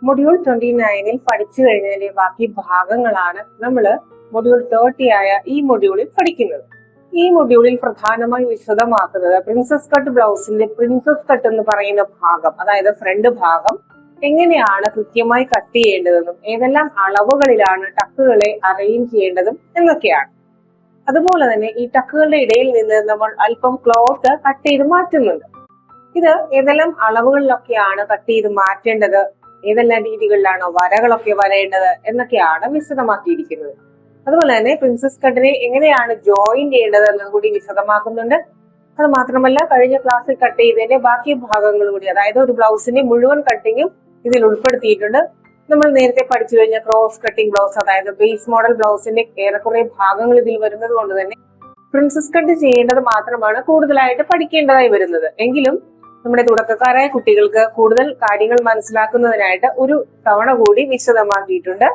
Module 29 പഠിച്ചു കഴിഞ്ഞതിന്റെ ബാക്കി ഭാഗങ്ങളാണ് നമ്മൾ മൊഡ്യൂൾ 30 ആയ ഈ മൊഡ്യൂളിൽ പഠിക്കുന്നത്. ഈ മൊഡ്യൂളിൽ പ്രധാനമായി വിശദമാക്കുന്നത് പ്രിൻസസ് കട്ട് ബ്ലൗസിന്റെ പ്രിൻസസ് കട്ട് എന്ന് പറയുന്ന ഭാഗം, അതായത് ഫ്രണ്ട് ഭാഗം എങ്ങനെയാണ് കൃത്യമായി കട്ട് ചെയ്യേണ്ടതെന്നും ഏതെല്ലാം അളവുകളിലാണ് ടക്കുകളെ അറേഞ്ച് ചെയ്യേണ്ടതും എന്നൊക്കെയാണ്. അതുപോലെ തന്നെ ഈ ടക്കുകളുടെ ഇടയിൽ നിന്ന് നമ്മൾ അല്പം ക്ലോത്ത് കട്ട് ചെയ്ത് മാറ്റുന്നുണ്ട്. ഇത് ഏതെല്ലാം അളവുകളിലൊക്കെയാണ് കട്ട് ചെയ്ത് മാറ്റേണ്ടത്, ഏതെല്ലാം രീതികളിലാണ് വരകളൊക്കെ വരേണ്ടത് എന്നൊക്കെയാണ് വിശദമാക്കിയിരിക്കുന്നത്. അതുപോലെ തന്നെ പ്രിൻസസ് കട്ടിനെ എങ്ങനെയാണ് ജോയിൻ ചെയ്യേണ്ടത് എന്നും കൂടി വിശദമാക്കുന്നുണ്ട്. അത് മാത്രമല്ല കഴിഞ്ഞ ക്ലാസ്സിൽ കട്ട് ചെയ്തതിന്റെ ബാക്കി ഭാഗങ്ങൾ കൂടി, അതായത് ഒരു ബ്ലൗസിന്റെ മുഴുവൻ കട്ടിങ്ങും ഇതിൽ ഉൾപ്പെടുത്തിയിട്ടുണ്ട്. നമ്മൾ നേരത്തെ പഠിച്ചു കഴിഞ്ഞ ക്രോസ് കട്ടിംഗ് ബ്ലൗസ്, അതായത് ബേസ് മോഡൽ ബ്ലൗസിന്റെ ഏറെക്കുറെ ഭാഗങ്ങൾ ഇതിൽ വരുന്നത് കൊണ്ട് തന്നെ പ്രിൻസസ് കട്ട് ചെയ്യേണ്ടത് മാത്രമാണ് കൂടുതലായിട്ട് പഠിക്കേണ്ടതായി വരുന്നത്. എങ്കിലും നമ്മുടെ തുടക്കക്കാരായ കുട്ടികൾക്ക് കൂടുതൽ കാര്യങ്ങൾ മനസ്സിലാക്കുന്നതിനായിട്ട് ഒരു തവണ കൂടി വിശദമാക്കിയിട്ടുണ്ട്.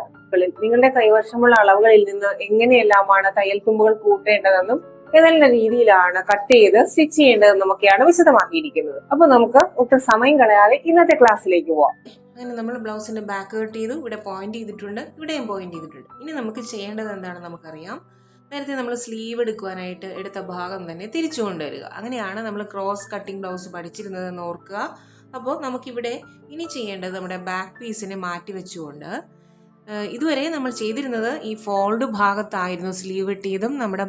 നിങ്ങളുടെ കൈവശമുള്ള അളവുകളിൽ നിന്ന് എങ്ങനെയെല്ലാമാണ് തയ്യൽ തുമ്പുകൾ കൂട്ടേണ്ടതെന്നും ഏതെല്ലാം രീതിയിലാണ് കട്ട് ചെയ്ത് സ്റ്റിച്ച് ചെയ്യേണ്ടതെന്നും ഒക്കെയാണ് വിശദമാക്കിയിരിക്കുന്നത്. അപ്പൊ നമുക്ക് ഒട്ടും സമയം കളയാതെ ഇന്നത്തെ ക്ലാസ്സിലേക്ക് പോവാം. അങ്ങനെ നമ്മൾ ബ്ലൗസിന്റെ ബാക്ക് കട്ട് ചെയ്തു, ഇവിടെ പോയിന്റ് ചെയ്തിട്ടുണ്ട്, ഇവിടെയും പോയിന്റ് ചെയ്തിട്ടുണ്ട്. ഇനി നമുക്ക് ചെയ്യേണ്ടത് എന്താണെന്ന് നമുക്കറിയാം. നേരത്തെ നമ്മൾ സ്ലീവ് എടുക്കുവാനായിട്ട് എടുത്ത ഭാഗം തന്നെ തിരിച്ചു കൊണ്ടുവരിക. അങ്ങനെയാണ് നമ്മൾ ക്രോസ് കട്ടിംഗ് ബ്ലൗസ് പഠിച്ചിരുന്നതെന്ന് ഓർക്കുക. അപ്പോൾ നമുക്കിവിടെ ഇനി ചെയ്യേണ്ടത് നമ്മുടെ ബാക്ക് പീസിനെ മാറ്റി വെച്ചുകൊണ്ട്, ഇതുവരെ നമ്മൾ ചെയ്തിരുന്നത് ഈ ഫോൾഡ് ഭാഗത്തായിരുന്നു സ്ലീവ് ഇട്ടിയതും നമ്മുടെ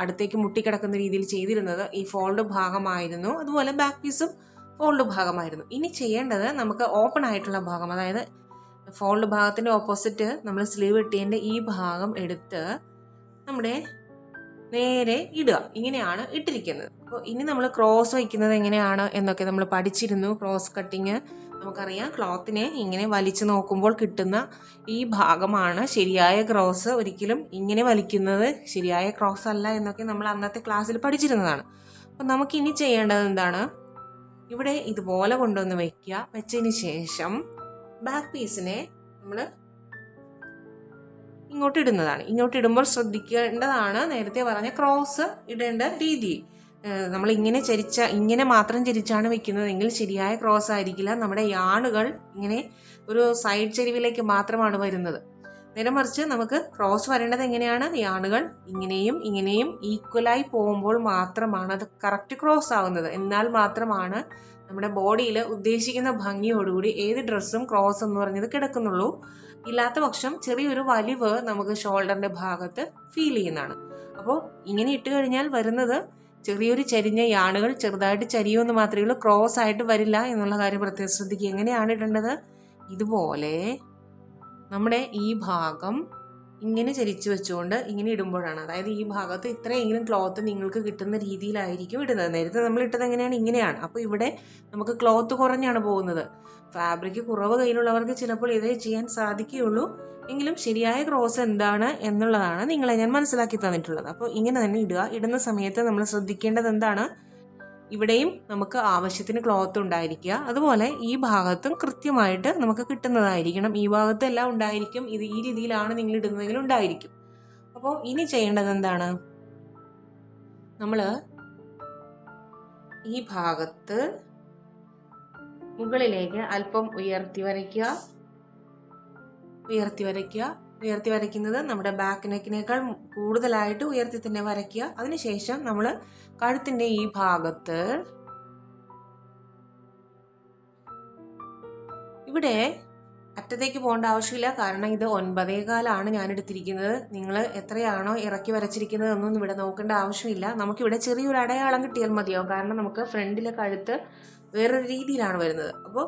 അടുത്തേക്ക് മുട്ടിക്കിടക്കുന്ന രീതിയിൽ ചെയ്തിരുന്നത് ഈ ഫോൾഡ് ഭാഗമായിരുന്നു. അതുപോലെ ബാക്ക് പീസും ഫോൾഡ് ഭാഗമായിരുന്നു. ഇനി ചെയ്യേണ്ടത് നമുക്ക് ഓപ്പൺ ആയിട്ടുള്ള ഭാഗം, അതായത് ഫോൾഡ് ഭാഗത്തിൻ്റെ ഓപ്പോസിറ്റ് നമ്മൾ സ്ലീവ് ഇട്ടിയതിൻ്റെ ഈ ഭാഗം എടുത്ത് നമ്മുടെ നേരെ ഇടുക. ഇങ്ങനെയാണ് ഇട്ടിരിക്കുന്നത്. അപ്പോൾ ഇനി നമ്മൾ ക്രോസ് വയ്ക്കുന്നത് എങ്ങനെയാണ് എന്നൊക്കെ നമ്മൾ പഠിച്ചിരുന്നു. ക്രോസ് കട്ടിങ് നമുക്കറിയാം, ക്ലോത്തിനെ ഇങ്ങനെ വലിച്ചു നോക്കുമ്പോൾ കിട്ടുന്ന ഈ ഭാഗമാണ് ശരിയായ ക്രോസ്. ഒരിക്കലും ഇങ്ങനെ വലിക്കുന്നത് ശരിയായ ക്രോസ് അല്ല എന്നൊക്കെ നമ്മൾ അന്നത്തെ ക്ലാസ്സിൽ പഠിച്ചിരുന്നതാണ്. അപ്പോൾ നമുക്കിനി ചെയ്യേണ്ടത് എന്താണ്? ഇവിടെ ഇതുപോലെ കൊണ്ടുവന്ന് വയ്ക്കുക. വെച്ചതിന് ശേഷം ബാക്ക് പീസിനെ നമ്മൾ ഇങ്ങോട്ട് ഇടുന്നതാണ്. ഇങ്ങോട്ട് ഇടുമ്പോൾ ശ്രദ്ധിക്കേണ്ടതാണ് നേരത്തെ പറഞ്ഞ ക്രോസ് ഇടേണ്ട രീതി. നമ്മൾ ഇങ്ങനെ മാത്രം ചരിച്ചാണ് വെക്കുന്നതെങ്കിൽ ശരിയായ ക്രോസ് ആയിരിക്കില്ല. നമ്മുടെ യാണുകൾ ഇങ്ങനെ ഒരു സൈഡ് ചെരിവിലേക്ക് മാത്രമാണ് വരുന്നത്. നേരെ മറിച്ച് നമുക്ക് ക്രോസ് വരേണ്ടത് എങ്ങനെയാണ്? യാണുകൾ ഇങ്ങനെയും ഇങ്ങനെയും ഈക്വലായി പോകുമ്പോൾ മാത്രമാണ് അത് കറക്റ്റ് ക്രോസ് ആവുന്നത്. എന്നാൽ മാത്രമാണ് നമ്മുടെ ബോഡിയിൽ ഉദ്ദേശിക്കുന്ന ഭംഗിയോടുകൂടി ഏത് ഡ്രസ്സും ക്രോസ് എന്ന് പറഞ്ഞത് കിടക്കുന്നുള്ളൂ. ഇല്ലാത്ത പക്ഷം ചെറിയൊരു വലിവ് നമുക്ക് ഷോൾഡറിന്റെ ഭാഗത്ത് ഫീൽ ചെയ്യുന്നതാണ്. അപ്പോൾ ഇങ്ങനെ ഇട്ട് കഴിഞ്ഞാൽ വരുന്നത് ചെറിയൊരു ചരിഞ്ഞ യാണുകൾ ചെറുതായിട്ട് ചരിയുമെന്ന് മാത്രമേ ഉള്ളൂ, ക്രോസ് ആയിട്ട് വരില്ല എന്നുള്ള കാര്യം പ്രത്യേകം ശ്രദ്ധിക്കുക. എങ്ങനെയാണ് ഇടേണ്ടത്? ഇതുപോലെ നമ്മുടെ ഈ ഭാഗം ഇങ്ങനെ ചരിച്ചു വെച്ചുകൊണ്ട് ഇങ്ങനെ ഇടുമ്പോഴാണ്, അതായത് ഈ ഭാഗത്ത് ഇത്രയെങ്കിലും ക്ലോത്ത് നിങ്ങൾക്ക് കിട്ടുന്ന രീതിയിലായിരിക്കും ഇടുന്നത്. നേരത്തെ നമ്മൾ ഇട്ടത് എങ്ങനെയാണ്? ഇങ്ങനെയാണ്. അപ്പോൾ ഇവിടെ നമുക്ക് ക്ലോത്ത് കുറഞ്ഞാണ് പോകുന്നത്. ഫാബ്രിക് കുറവ് കയ്യിലുള്ളവർക്ക് ചിലപ്പോൾ ഇതേ ചെയ്യാൻ സാധിക്കുകയുള്ളൂ. എങ്കിലും ശരിയായ ക്രോസ് എന്താണ് എന്നുള്ളതാണ് നിങ്ങളെ ഞാൻ മനസ്സിലാക്കി തന്നിട്ടുള്ളത്. അപ്പോൾ ഇങ്ങനെ തന്നെ ഇടുക. ഇടുന്ന സമയത്ത് നമ്മൾ ശ്രദ്ധിക്കേണ്ടത് എന്താണ്? ഇവിടെയും നമുക്ക് ആവശ്യത്തിന് ക്ലോത്ത് ഉണ്ടായിരിക്കുക. അതുപോലെ ഈ ഭാഗത്തും കൃത്യമായിട്ട് നമുക്ക് കിട്ടുന്നതായിരിക്കണം. ഈ ഭാഗത്തെല്ലാം ഉണ്ടായിരിക്കും. ഇത് ഈ രീതിയിലാണ് നിങ്ങൾ ഇടുന്നതെങ്കിൽ ഉണ്ടായിരിക്കും. അപ്പോൾ ഇനി ചെയ്യേണ്ടത് എന്താണ്? നമ്മൾ ഈ ഭാഗത്ത് മുകളിലേക്ക് അല്പം ഉയർത്തി വരയ്ക്കുന്നത് നമ്മുടെ ബാക്ക് നെക്കിനേക്കാൾ കൂടുതലായിട്ട് ഉയർത്തി തന്നെ വരയ്ക്കുക. അതിനുശേഷം നമ്മൾ കഴുത്തിന്റെ ഈ ഭാഗത്ത് ഇവിടെ അറ്റത്തേക്ക് പോകേണ്ട ആവശ്യമില്ല. കാരണം ഇത് 9.25 ഞാൻ എടുത്തിരിക്കുന്നത്. നിങ്ങൾ എത്രയാണോ ഇറക്കി വരച്ചിരിക്കുന്നത് ഒന്നും ഇവിടെ നോക്കേണ്ട ആവശ്യമില്ല. നമുക്കിവിടെ ചെറിയൊരു അടയാളം കിട്ടിയാൽ മതിയാവും. കാരണം നമുക്ക് ഫ്രണ്ടിലെ കഴുത്ത് വേറൊരു രീതിയിലാണ് വരുന്നത്. അപ്പോൾ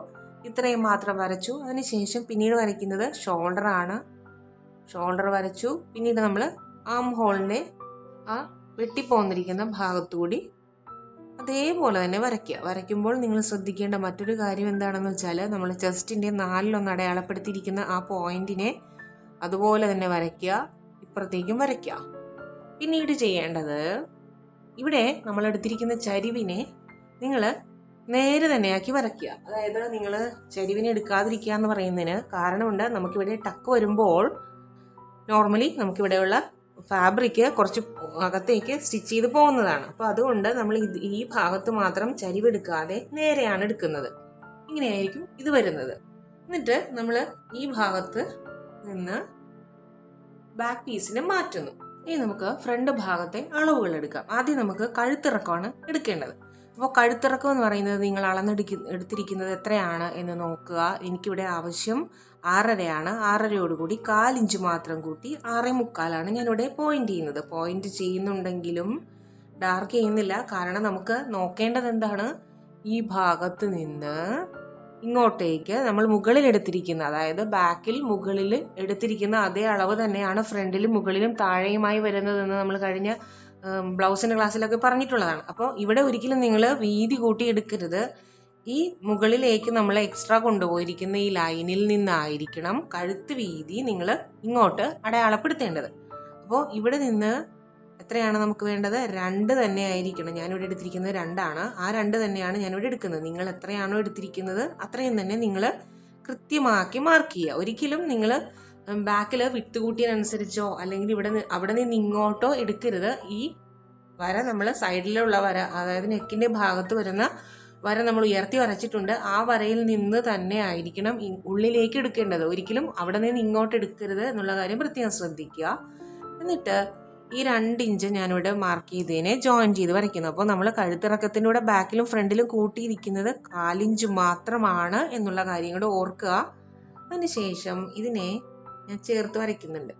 ഇത്രയും മാത്രം വരച്ചു. അതിനുശേഷം പിന്നീട് വരയ്ക്കുന്നത് ഷോൾഡറാണ്. ഷോൾഡർ വരച്ചു. പിന്നീട് നമ്മൾ ആം ഹോളിൻ്റെ ആ വെട്ടിപ്പോന്നിരിക്കുന്ന ഭാഗത്തുകൂടി അതേപോലെ തന്നെ വരയ്ക്കുക. വരയ്ക്കുമ്പോൾ നിങ്ങൾ ശ്രദ്ധിക്കേണ്ട മറ്റൊരു കാര്യം എന്താണെന്ന് വെച്ചാൽ, നമ്മൾ ചെസ്റ്റിൻ്റെ 4 അടയാളപ്പെടുത്തിയിരിക്കുന്ന ആ പോയിന്റിനെ അതുപോലെ തന്നെ വരയ്ക്കുക. ഇപ്പുറത്തേക്കും വരയ്ക്കുക. പിന്നീട് ചെയ്യേണ്ടത്, ഇവിടെ നമ്മൾ എടുത്തിരിക്കുന്ന ചരിവിനെ നിങ്ങൾ നേരെ തന്നെയാക്കി വരയ്ക്കുക. അതായത് നിങ്ങൾ ചരിവിനെ എടുക്കാതിരിക്കുക എന്ന് പറയുന്നതിന് കാരണമുണ്ട്. നമുക്കിവിടെ ടക്ക് വരുമ്പോൾ നോർമലി നമുക്കിവിടെയുള്ള ഫാബ്രിക് കുറച്ച് അകത്തേക്ക് സ്റ്റിച്ച് ചെയ്ത് പോകുന്നതാണ്. അപ്പോൾ അതുകൊണ്ട് നമ്മൾ ഈ ഭാഗത്ത് മാത്രം ചരിവെടുക്കാതെ നേരെയാണ് എടുക്കുന്നത്. ഇങ്ങനെയായിരിക്കും ഇത് വരുന്നത്. എന്നിട്ട് നമ്മൾ ഈ ഭാഗത്ത് നിന്ന് ബാക്ക് പീസിനെ മാറ്റുന്നു. ഇനി നമുക്ക് ഫ്രണ്ട് ഭാഗത്തെ അളവുകൾ എടുക്കാം. ആദ്യം നമുക്ക് കഴുത്തിറക്കമാണ് എടുക്കേണ്ടത്. അപ്പോൾ കഴുത്തിറക്കം എന്ന് പറയുന്നത് നിങ്ങൾ എടുത്തിരിക്കുന്നത് എത്രയാണ് എന്ന് നോക്കുക. എനിക്കിവിടെ ആവശ്യം 6.5 6.5യോടുകൂടി 4 ഇഞ്ച് മാത്രം കൂട്ടി 6.25 ഞാനിവിടെ പോയിന്റ് ചെയ്യുന്നത്. പോയിന്റ് ചെയ്യുന്നുണ്ടെങ്കിലും ഡാർക്ക് ചെയ്യുന്നില്ല. കാരണം നമുക്ക് നോക്കേണ്ടത് എന്താണ്, ഈ ഭാഗത്ത് നിന്ന് ഇങ്ങോട്ടേക്ക് നമ്മൾ മുകളിൽ എടുത്തിരിക്കുന്ന, അതായത് ബാക്കിൽ മുകളിൽ എടുത്തിരിക്കുന്ന അതേ അളവ് തന്നെയാണ് ഫ്രണ്ടിലും മുകളിലും താഴെയുമായി വരുന്നതെന്ന് നമ്മൾ കഴിഞ്ഞ ബ്ലൗസിൻ്റെ ക്ലാസ്സിലൊക്കെ പറഞ്ഞിട്ടുള്ളതാണ്. അപ്പോൾ ഇവിടെ ഒരിക്കലും നിങ്ങൾ വീതി കൂട്ടി എടുക്കരുത്. ഈ മുകളിലേക്ക് നമ്മൾ എക്സ്ട്രാ കൊണ്ടുപോയിരിക്കുന്ന ഈ ലൈനിൽ നിന്നായിരിക്കണം കഴുത്ത് വീതി നിങ്ങൾ ഇങ്ങോട്ട് അടയാളപ്പെടുത്തേണ്ടത്. അപ്പോൾ ഇവിടെ നിന്ന് എത്രയാണ് നമുക്ക് വേണ്ടത്, 2 തന്നെ ആയിരിക്കണം. ഞാനിവിടെ എടുത്തിരിക്കുന്നത് 2 ആ 2 തന്നെയാണ് ഞാനിവിടെ എടുക്കുന്നത്. നിങ്ങൾ എത്രയാണോ എടുത്തിരിക്കുന്നത് അത്രയും തന്നെ നിങ്ങൾ കൃത്യമാക്കി മാർക്ക് ചെയ്യുക. ഒരിക്കലും നിങ്ങൾ ബാക്കിൽ വിട്ട് കൂട്ടിയതിനനുസരിച്ചോ അല്ലെങ്കിൽ അവിടെ നിന്ന് ഇങ്ങോട്ടോ എടുക്കരുത്. ഈ വര നമ്മൾ സൈഡിലുള്ള വര, അതായത് നെക്കിൻ്റെ ഭാഗത്ത് വരുന്ന വര നമ്മൾ ഉയർത്തി വരച്ചിട്ടുണ്ട്. ആ വരയിൽ നിന്ന് തന്നെ ആയിരിക്കണം ഉള്ളിലേക്ക് എടുക്കേണ്ടത്. ഒരിക്കലും അവിടെ നിന്ന് ഇങ്ങോട്ട് എടുക്കരുത് എന്നുള്ള കാര്യം പ്രത്യേകം ശ്രദ്ധിക്കുക. എന്നിട്ട് ഈ 2 ഇഞ്ച് ഞാനിവിടെ മാർക്ക് ചെയ്തതിനെ ജോയിൻ ചെയ്ത് വരയ്ക്കുന്നു. അപ്പോൾ നമ്മൾ കഴുത്തിറക്കത്തിൻ്റെ കൂടെ ബാക്കിലും ഫ്രണ്ടിലും കൂട്ടിയിരിക്കുന്നത് 4 ഇഞ്ച് മാത്രമാണ് എന്നുള്ള കാര്യം കൂടെ ഓർക്കുക. അതിനുശേഷം ഇതിനെ ഞാൻ ചേർത്ത് വരയ്ക്കുന്നുണ്ട്.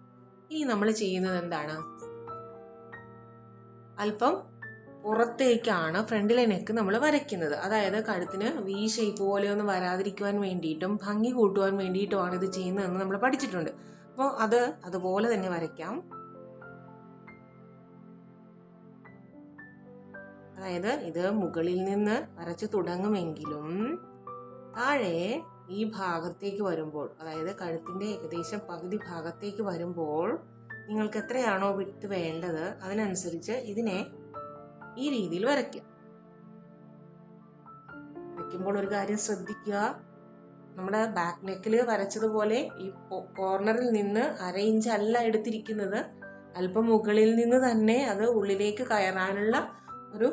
ഇനി നമ്മൾ ചെയ്യുന്നത് എന്താണ്, അല്പം പുറത്തേക്കാണ് ഫ്രണ്ടിലെ നെക്ക് നമ്മൾ വരയ്ക്കുന്നത്. അതായത് കഴുത്തിന് വി ഷേപ്പ് പോലെയൊന്നും വരാതിരിക്കുവാൻ വേണ്ടിയിട്ടും ഭംഗി കൂട്ടുവാൻ വേണ്ടിയിട്ടുമാണ് ഇത് ചെയ്യുന്നതെന്ന് നമ്മൾ പഠിച്ചിട്ടുണ്ട്. അപ്പോൾ അതുപോലെ തന്നെ വരയ്ക്കാം. അതായത് ഇത് മുകളിൽ നിന്ന് വരച്ച് തുടങ്ങുമെങ്കിലും താഴെ ഈ ഭാഗത്തേക്ക് വരുമ്പോൾ, അതായത് കഴുത്തിൻ്റെ ഏകദേശം പകുതി ഭാഗത്തേക്ക് വരുമ്പോൾ നിങ്ങൾക്ക് എത്രയാണോ വിട്ട് വേണ്ടത് അതിനനുസരിച്ച് ഇതിനെ ഈ രീതിയിൽ വരയ്ക്കുക. വരയ്ക്കുമ്പോൾ ഒരു കാര്യം ശ്രദ്ധിക്കുക, നമ്മുടെ ബാക്ക് നെക്കിൽ വരച്ചതുപോലെ ഈ കോർണറിൽ നിന്ന് 1/2 ഇഞ്ച് അല്ല എടുത്തിരിക്കുന്നത്. അല്പം മുകളിൽ നിന്ന് തന്നെ അത് ഉള്ളിലേക്ക് കയറാനുള്ള ഒരു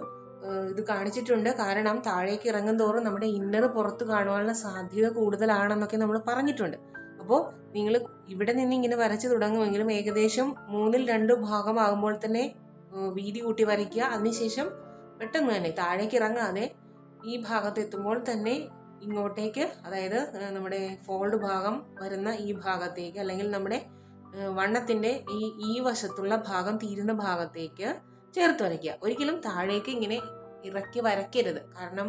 ഇത് കാണിച്ചിട്ടുണ്ട്. കാരണം താഴേക്ക് ഇറങ്ങും തോറും നമ്മുടെ ഇന്നർ പുറത്ത് കാണുവാനുള്ള സാധ്യത കൂടുതലാണെന്നൊക്കെ നമ്മൾ പറഞ്ഞിട്ടുണ്ട്. അപ്പോൾ നിങ്ങൾ ഇവിടെ നിന്ന് ഇങ്ങനെ വരച്ച് തുടങ്ങുമെങ്കിലും ഏകദേശം 3/2 ഭാഗമാകുമ്പോൾ തന്നെ വീതി കൂട്ടി വരയ്ക്കുക. അതിനുശേഷം പെട്ടെന്ന് തന്നെ താഴേക്ക് ഇറങ്ങാതെ ഈ ഭാഗത്ത് എത്തുമ്പോൾ തന്നെ ഇങ്ങോട്ടേക്ക്, അതായത് നമ്മുടെ ഫോൾഡ് ഭാഗം വരുന്ന ഈ ഭാഗത്തേക്ക്, അല്ലെങ്കിൽ നമ്മുടെ വണ്ണത്തിൻ്റെ ഈ വശത്തുള്ള ഭാഗം തീരുന്ന ഭാഗത്തേക്ക് ചേർത്ത് വരയ്ക്കുക. ഒരിക്കലും താഴേക്ക് ഇങ്ങനെ ഇറക്കി വരയ്ക്കരുത്. കാരണം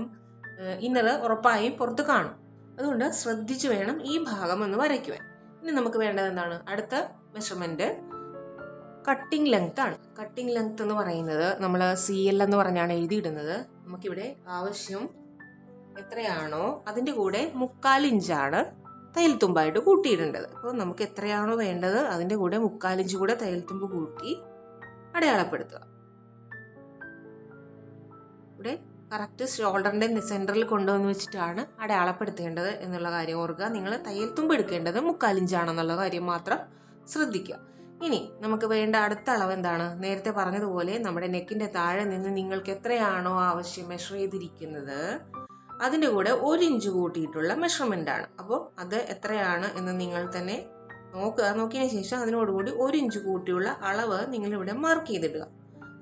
ഇന്നർ ഉറപ്പായും പുറത്ത് കാണും. അതുകൊണ്ട് ശ്രദ്ധിച്ചു വേണം ഈ ഭാഗം ഒന്ന് വരയ്ക്കുവാൻ. ഇനി നമുക്ക് വേണ്ടത് എന്താണ്, അടുത്ത മെഷർമെന്റ് കട്ടിംഗ് ലെങ്ത് ആണ്. കട്ടിംഗ് ലെങ്ത് എന്ന് പറയുന്നത് നമ്മൾ CL എന്ന് പറഞ്ഞാണ് എഴുതിയിടുന്നത്. നമുക്കിവിടെ ആവശ്യം എത്രയാണോ അതിൻ്റെ കൂടെ 3/4 ഇഞ്ചാണ് തയ്യൽ തുമ്പായിട്ട് കൂട്ടിയിടേണ്ടത്. അപ്പോൾ നമുക്ക് എത്രയാണോ വേണ്ടത് അതിൻ്റെ കൂടെ 3/4 ഇഞ്ച് കൂടെ തയ്യൽ തുമ്പ് കൂട്ടി അടയാളപ്പെടുത്തുക. ഇവിടെ കറക്റ്റ് ഷോൾഡറിൻ്റെ സെൻറ്ററിൽ കൊണ്ടുവന്ന് വെച്ചിട്ടാണ് അടയാളപ്പെടുത്തേണ്ടത് എന്നുള്ള കാര്യം ഓർക്കുക. നിങ്ങൾ തയ്യൽ തുമ്പ് എടുക്കേണ്ടത് 3/4 ഇഞ്ചാണെന്നുള്ള കാര്യം മാത്രം ശ്രദ്ധിക്കുക. ഇനി നമുക്ക് വേണ്ട അടുത്ത അളവ് എന്താണ്, നേരത്തെ പറഞ്ഞതുപോലെ നമ്മുടെ നെക്കിൻ്റെ താഴെ നിന്ന് നിങ്ങൾക്ക് എത്രയാണോ ആവശ്യം മെഷർ ചെയ്തിരിക്കുന്നത് അതിൻ്റെ കൂടെ 1 ഇഞ്ച് കൂട്ടിയിട്ടുള്ള മെഷർമെൻ്റ് ആണ്. അപ്പോൾ അത് എത്രയാണ് എന്ന് നിങ്ങൾ തന്നെ നോക്കുക. നോക്കിയതിന് ശേഷം അതിനോടുകൂടി 1 ഇഞ്ച് കൂട്ടിയുള്ള അളവ് നിങ്ങളിവിടെ മാർക്ക് ചെയ്തിടുക.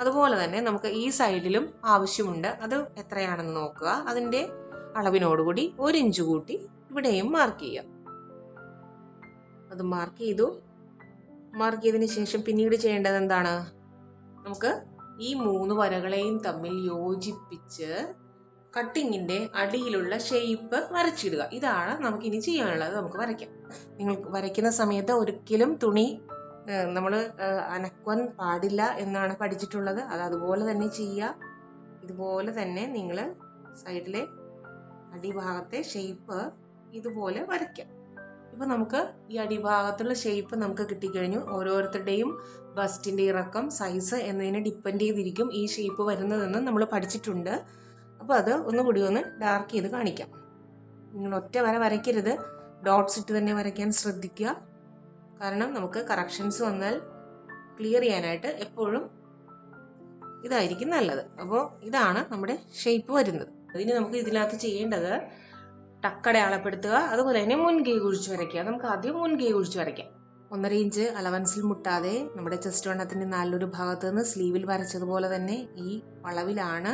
അതുപോലെ തന്നെ നമുക്ക് ഈ സൈഡിലും ആവശ്യമുണ്ട്. അത് എത്രയാണെന്ന് നോക്കുക. അതിൻ്റെ അളവിനോടുകൂടി 1 ഇഞ്ച് കൂട്ടി ഇവിടെയും മാർക്ക് ചെയ്യാം. അത് മാർക്ക് ചെയ്തു. മാർക്ക് ചെയ്തതിന് ശേഷം പിന്നീട് ചെയ്യേണ്ടത് എന്താണ്, നമുക്ക് ഈ 3 വരകളെയും തമ്മിൽ യോജിപ്പിച്ച് കട്ടിങ്ങിൻ്റെ അടിയിലുള്ള ഷേപ്പ് വരച്ചിടുക. ഇതാണ് നമുക്കിനി ചെയ്യാനുള്ളത്. നമുക്ക് വരയ്ക്കാം. നിങ്ങൾ വരയ്ക്കുന്ന സമയത്ത് ഒരിക്കലും തുണി നമ്മൾ അനക്കുവാൻ പാടില്ല എന്നാണ് പഠിച്ചിട്ടുള്ളത്. അതുപോലെ തന്നെ ചെയ്യുക. ഇതുപോലെ തന്നെ നിങ്ങൾ സൈഡിലെ അടിഭാഗത്തെ ഷേപ്പ് ഇതുപോലെ വരയ്ക്കാം. ഇപ്പോൾ നമുക്ക് ഈ അടിഭാഗത്തുള്ള ഷേപ്പ് നമുക്ക് കിട്ടിക്കഴിഞ്ഞു. ഓരോരുത്തരുടെയും ബസ്റ്റിൻ്റെ ഇറക്കം, സൈസ് എന്നതിനെ ഡിപ്പെൻഡ് ചെയ്തിരിക്കും ഈ ഷേപ്പ് വരുന്നതെന്ന് നമ്മൾ പഠിച്ചിട്ടുണ്ട്. അപ്പോൾ അത് ഒന്നുകൂടി ഒന്ന് ഡാർക്ക് ചെയ്ത് കാണിക്കാം. നിങ്ങൾ ഒറ്റ വര വരയ്ക്കരുത്, ഡോട്ട്സ് ഇട്ട് തന്നെ വരയ്ക്കാൻ ശ്രദ്ധിക്കുക. കാരണം നമുക്ക് കറക്ഷൻസ് വന്നാൽ ക്ലിയർ ചെയ്യാനായിട്ട് എപ്പോഴും ഇതായിരിക്കും നല്ലത്. അപ്പോൾ ഇതാണ് നമ്മുടെ ഷേപ്പ് വരുന്നത്. അതിന് നമുക്ക് ഇതിനകത്ത് ചെയ്യേണ്ടത് ടക്ക് അടയാളപ്പെടുത്തുക. അതുപോലെ തന്നെ മുൻകൈ കുഴിച്ച് വരയ്ക്കുക. നമുക്ക് ആദ്യം മുൻകൈ കുഴിച്ച് വരയ്ക്കാം. 1.5 ഇഞ്ച് അലവൻസിൽ മുട്ടാതെ നമ്മുടെ ചെസ്റ്റ് വണ്ണത്തിന്റെ നല്ലൊരു ഭാഗത്ത് നിന്ന് സ്ലീവിൽ വരച്ചതുപോലെ തന്നെ ഈ വളവിലാണ്